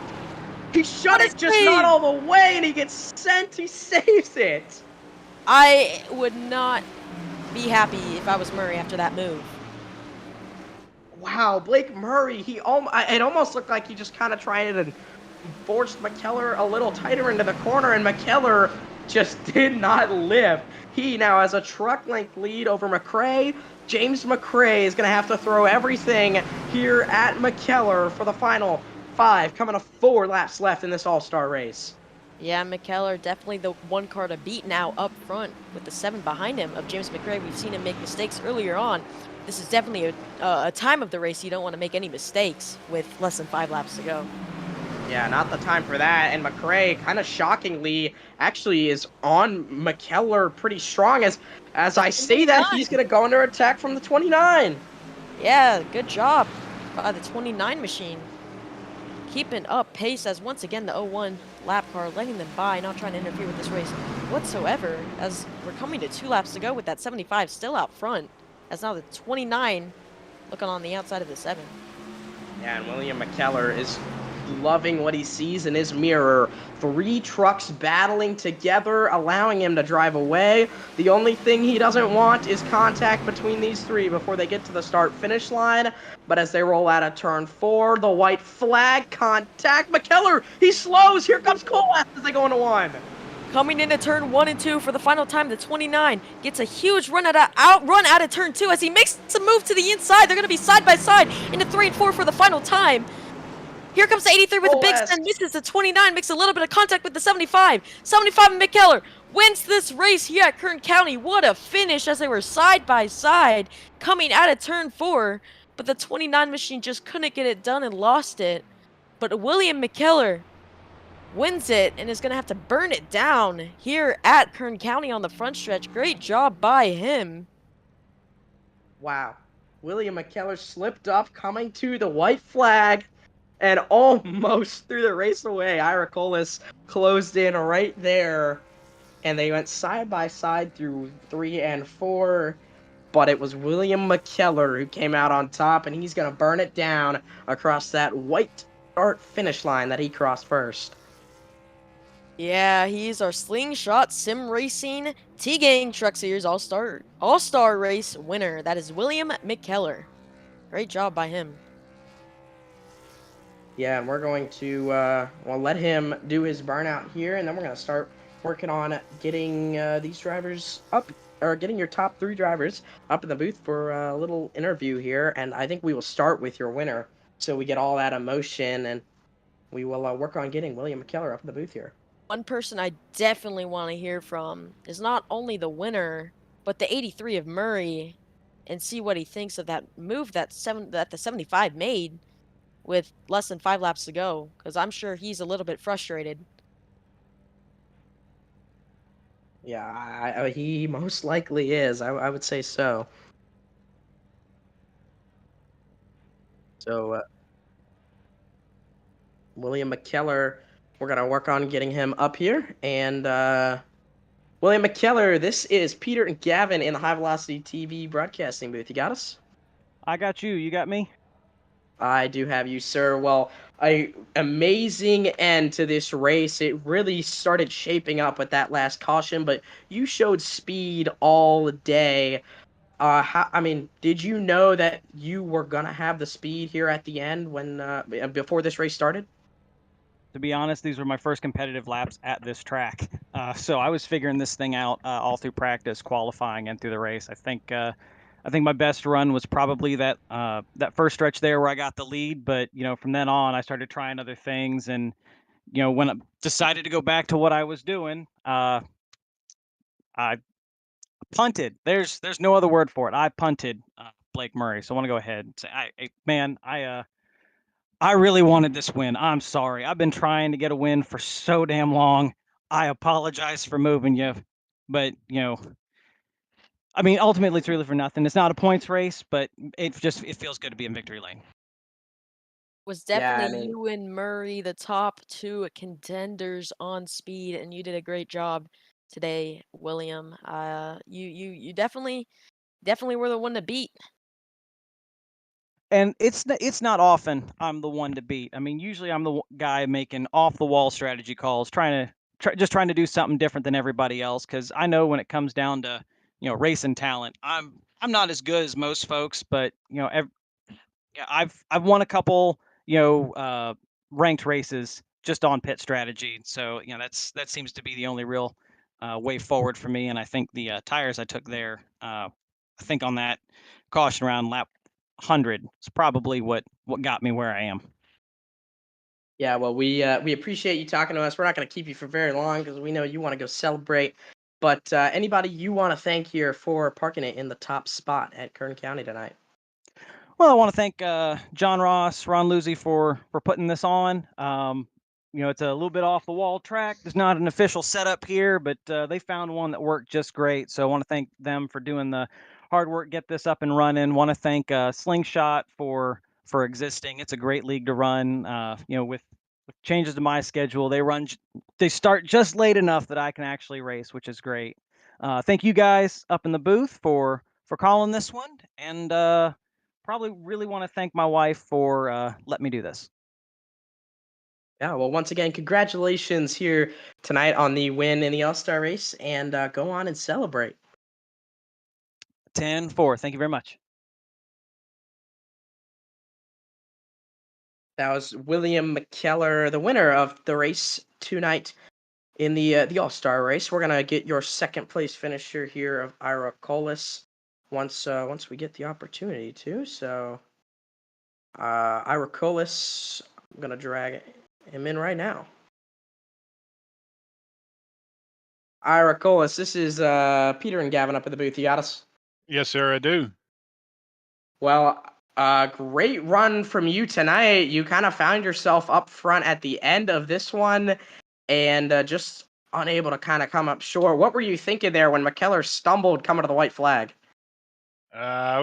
He shut What it a just save! not all the way, and he gets sent. He saves it. I would not be happy if I was Murray after that move. Wow, Blake Murray. It almost looked like he just kind of tried to forced McKellar a little tighter into the corner, and McKellar just did not lift. He now has a truck length lead over McRae. James McRae is going to have to throw everything here at McKellar for the final 5, coming to 4 laps left in this all-star race. Yeah, McKellar definitely the one car to beat now up front with the 7 behind him of James McRae. We've seen him make mistakes earlier on. This is definitely a time of the race you don't want to make any mistakes with less than 5 laps to go. Yeah, not the time for that. And McRae, kind of shockingly, actually is on McKellar pretty strong. As I say that, he's going to go under attack from the 29. Yeah, good job by the 29 machine. Keeping up pace as once again the 01 lap car letting them by, not trying to interfere with this race whatsoever, as we're coming to 2 laps to go with that 75 still out front, as now the 29 looking on the outside of the 7. Yeah, and William McKellar is loving what he sees in his mirror. 3 trucks battling together, allowing him to drive away. The only thing he doesn't want is contact between these 3 before they get to the start-finish line. But as they roll out of turn 4, the white flag, contact. McKellar, he slows. Here comes Cole as they go into 1. Coming into turn 1 and 2 for the final time, the 29 gets a huge run out of turn 2 as he makes a move to the inside. They're going to be side by side into 3 and 4 for the final time. Here comes the 83 with a big spin, misses the 29, makes a little bit of contact with the 75. 75 and McKellar wins this race here at Kern County. What a finish as they were side by side coming out of turn 4. But the 29 machine just couldn't get it done and lost it. But William McKellar wins it and is going to have to burn it down here at Kern County on the front stretch. Great job by him. Wow. William McKellar slipped up, coming to the white flag. and almost threw the race away. Iracolis closed in right there, and they went side by side through 3 and 4. But it was William McKellar who came out on top, and he's going to burn it down across that white start finish line that he crossed first. Yeah, he's our slingshot sim racing T-Gang Truck Series All-Star race winner. That is William McKellar. Great job by him. Yeah, and we're going to let him do his burnout here, and then we're going to start working on getting these drivers up, or getting your top 3 drivers up in the booth for a little interview here. And I think we will start with your winner, so we get all that emotion, and we will work on getting William McKellar up in the booth here. One person I definitely want to hear from is not only the winner, but the 83 of Murray, and see what he thinks of that move that the 75 made with less than 5 laps to go, because I'm sure he's a little bit frustrated. Yeah, he most likely is. I would say so. So William McKellar, we're gonna work on getting him up here. And William McKellar, this is Peter and Gavin in the High Velocity TV broadcasting booth. You got us? I got you. You got me? I do have you, sir. Well, a amazing end to this race. It really started shaping up with that last caution, but you showed speed all day. I mean, did you know that you were gonna have the speed here at the end when before this race started? To be honest, these were my first competitive laps at this track. So I was figuring this thing out all through practice, qualifying, and through the race. I think my best run was probably that first stretch there where I got the lead. But from then on, I started trying other things, and when I decided to go back to what I was doing, I punted. There's no other word for it. I punted Blake Murray. So I want to go ahead and say, I really wanted this win. I'm sorry. I've been trying to get a win for so damn long. I apologize for moving you, but I mean, ultimately it's really for nothing. It's not a points race, but it feels good to be in victory lane. Was Yeah, definitely I mean, you and Murray the top 2 contenders on speed, and you did a great job today, William. You definitely were the one to beat. And it's not often I'm the one to beat. I mean, usually I'm the guy making off the wall strategy calls, trying to do something different than everybody else. Because I know when it comes down to racing talent, I'm not as good as most folks, but I've won a couple ranked races just on pit strategy. So that seems to be the only real way forward for me. And I think the tires I took there, I think on that caution round lap 100 is probably what got me where I am. yeah. Well, we appreciate you talking to us. We're not going to keep you for very long because we know you want to go celebrate. But anybody you want to thank here for parking it in the top spot at Kern County tonight? Well, I want to thank John Ross, Ron Luzzi for putting this on. It's a little bit off the wall track. There's not an official setup here, but they found one that worked just great. So I want to thank them for doing the hard work, get this up and running. Want to thank Slingshot for existing. It's a great league to run. With changes to my schedule, they start just late enough that I can actually race, which is great. Thank you guys up in the booth for calling this one, and probably really want to thank my wife for letting me do this. Yeah, well, once again, congratulations here tonight on the win in the All-Star race, and go on and celebrate. 10-4. Thank you very much. That was William McKellar, the winner of the race tonight in the All-Star race. We're gonna get your second place finisher here of Ira Colas once we get the opportunity to. So Ira Colas, I'm gonna drag him in right now. Ira Colas, this is Peter and Gavin up at the booth. You got us? Yes, sir, I do. Well, great run from you tonight. You kind of found yourself up front at the end of this one and just unable to kind of come up short. What were you thinking there when McKellar stumbled coming to the white flag? I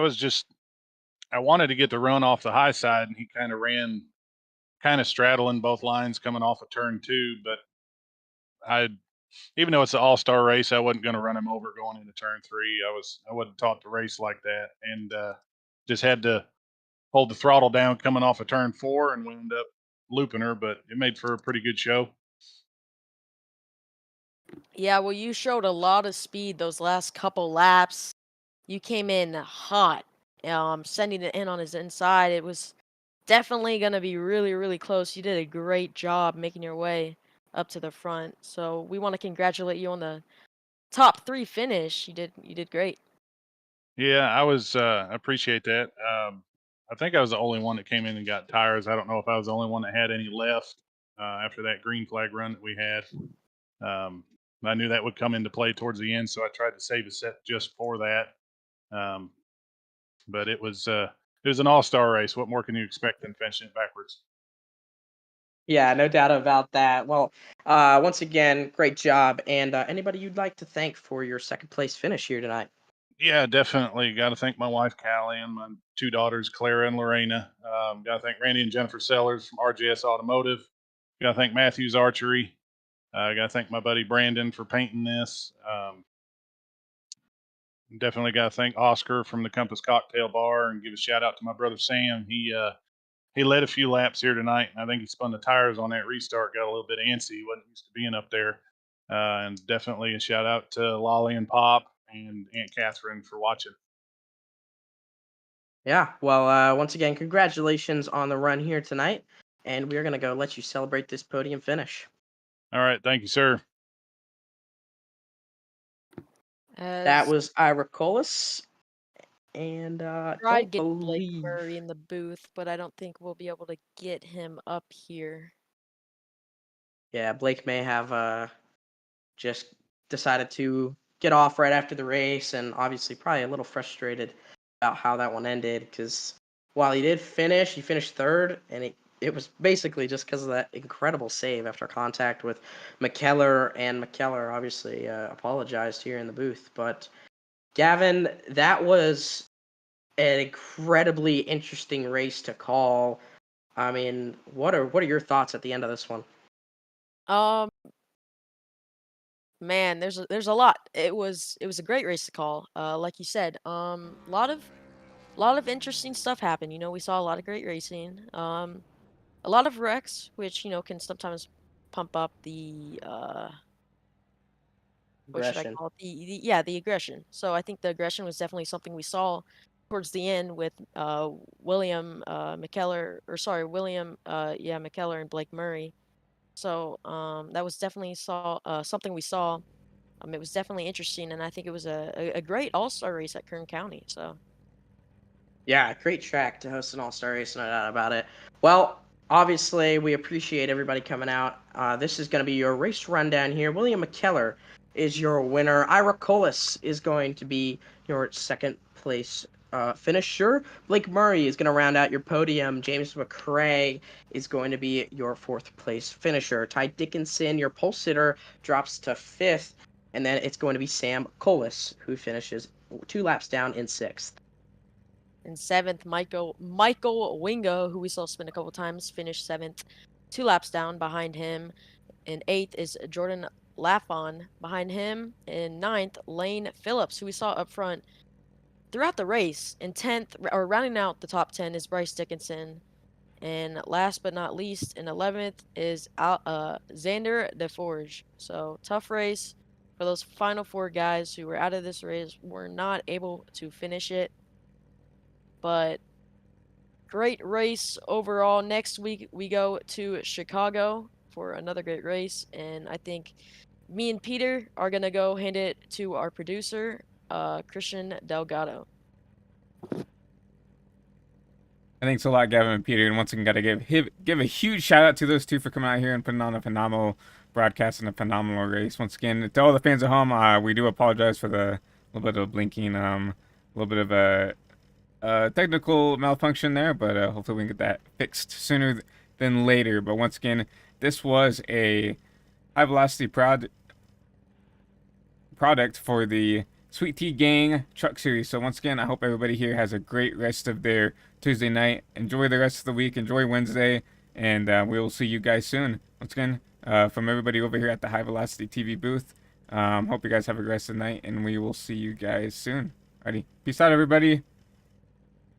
wanted to get the run off the high side, and he kind of ran kind of straddling both lines coming off of turn 2, but I, even though it's an all-star race, I wasn't going to run him over going into turn 3. I wasn't taught to race like that, and just had to hold the throttle down coming off of turn 4 and wound up looping her, but it made for a pretty good show. Yeah, well, you showed a lot of speed those last couple laps. You came in hot, sending it in on his inside. It was definitely going to be really, really close. You did a great job making your way up to the front. So we want to congratulate you on the top 3 finish. You did great. Yeah, I appreciate that. I think I was the only one that came in and got tires. I don't know if I was the only one that had any left after that green flag run that we had. I knew that would come into play towards the end, so I tried to save a set just for that. Um, but it was an all-star race. What more can you expect than finishing it backwards? Yeah, no doubt about that. Well, once again, great job. And anybody you'd like to thank for your second place finish here tonight? Yeah, definitely. Got to thank my wife Callie and my 2 daughters Clara and Lorena. Got to thank Randy and Jennifer Sellers from RJS Automotive. Got to thank Matthews Archery. Got to thank my buddy Brandon for painting this. Definitely got to thank Oscar from the Compass Cocktail Bar and give a shout out to my brother Sam. He led a few laps here tonight, and I think he spun the tires on that restart. Got a little bit antsy. He wasn't used to being up there. And definitely a shout out to Lolly and Pop and Aunt Catherine for watching. Yeah, well, once again, congratulations on the run here tonight. And we're going to go let you celebrate this podium finish. All right, thank you, sir. That As was Ira Colas. And tried don't getting Blake believe. Murray in the booth, but I don't think we'll be able to get him up here. Yeah, Blake may have just decided to get off right after the race, and obviously probably a little frustrated about how that one ended. Because while he did finish, he finished third, and it was basically just because of that incredible save after contact with McKellar, and McKellar obviously apologized here in the booth. But Gavin, that was an incredibly interesting race to call. I mean, what are your thoughts at the end of this one? Um, Man, there's a lot. It was a great race to call. Like you said, lot of interesting stuff happened. You know, we saw a lot of great racing. A lot of wrecks, which can sometimes pump up the what should I Aggression. call it? The aggression. So I think the aggression was definitely something we saw towards the end with William William McKellar and Blake Murray. So that was definitely something we saw. It was definitely interesting, and I think it was a great all-star race at Kern County. So Yeah, great track to host an all-star race, no doubt about it. Well, obviously, we appreciate everybody coming out. This is going to be your race rundown here. William McKellar is your winner. Ira Colas is going to be your second place finisher. Blake Murray is going to round out your podium. James McCrae is going to be your fourth place finisher. Ty Dickinson, your pole sitter, drops to fifth. And then it's going to be Sam Colas, who finishes 2 laps down in sixth. in seventh, Michael Wingo, who we saw spin a couple times, finished seventh, 2 laps down behind him. In eighth is Jordan Laffon. Behind him, in ninth, Lane Phillips, who we saw up front throughout the race. In 10th, or rounding out the top 10, is Bryce Dickinson. And last but not least, in 11th is Xander DeForge. So tough race for those final 4 guys who were out of this race, were not able to finish it. But great race overall. Next week we go to Chicago for another great race, and I think me and Peter are gonna go hand it to our producer, Christian Delgado. Thanks a lot, Gavin and Peter. And once again, got to give a huge shout out to those two for coming out here and putting on a phenomenal broadcast and a phenomenal race. Once again, to all the fans at home, we do apologize for the little bit of blinking, a little bit of a technical malfunction there, but hopefully we can get that fixed sooner than later. But once again, this was a high velocity product for the Sweet Tea Gang Truck Series. So once again, I hope everybody here has a great rest of their Tuesday night. Enjoy the rest of the week. Enjoy Wednesday. and we will see you guys soon. Once again, from everybody over here at the High Velocity TV booth, hope you guys have a great rest of the night, and we will see you guys soon. Alrighty, peace out, everybody.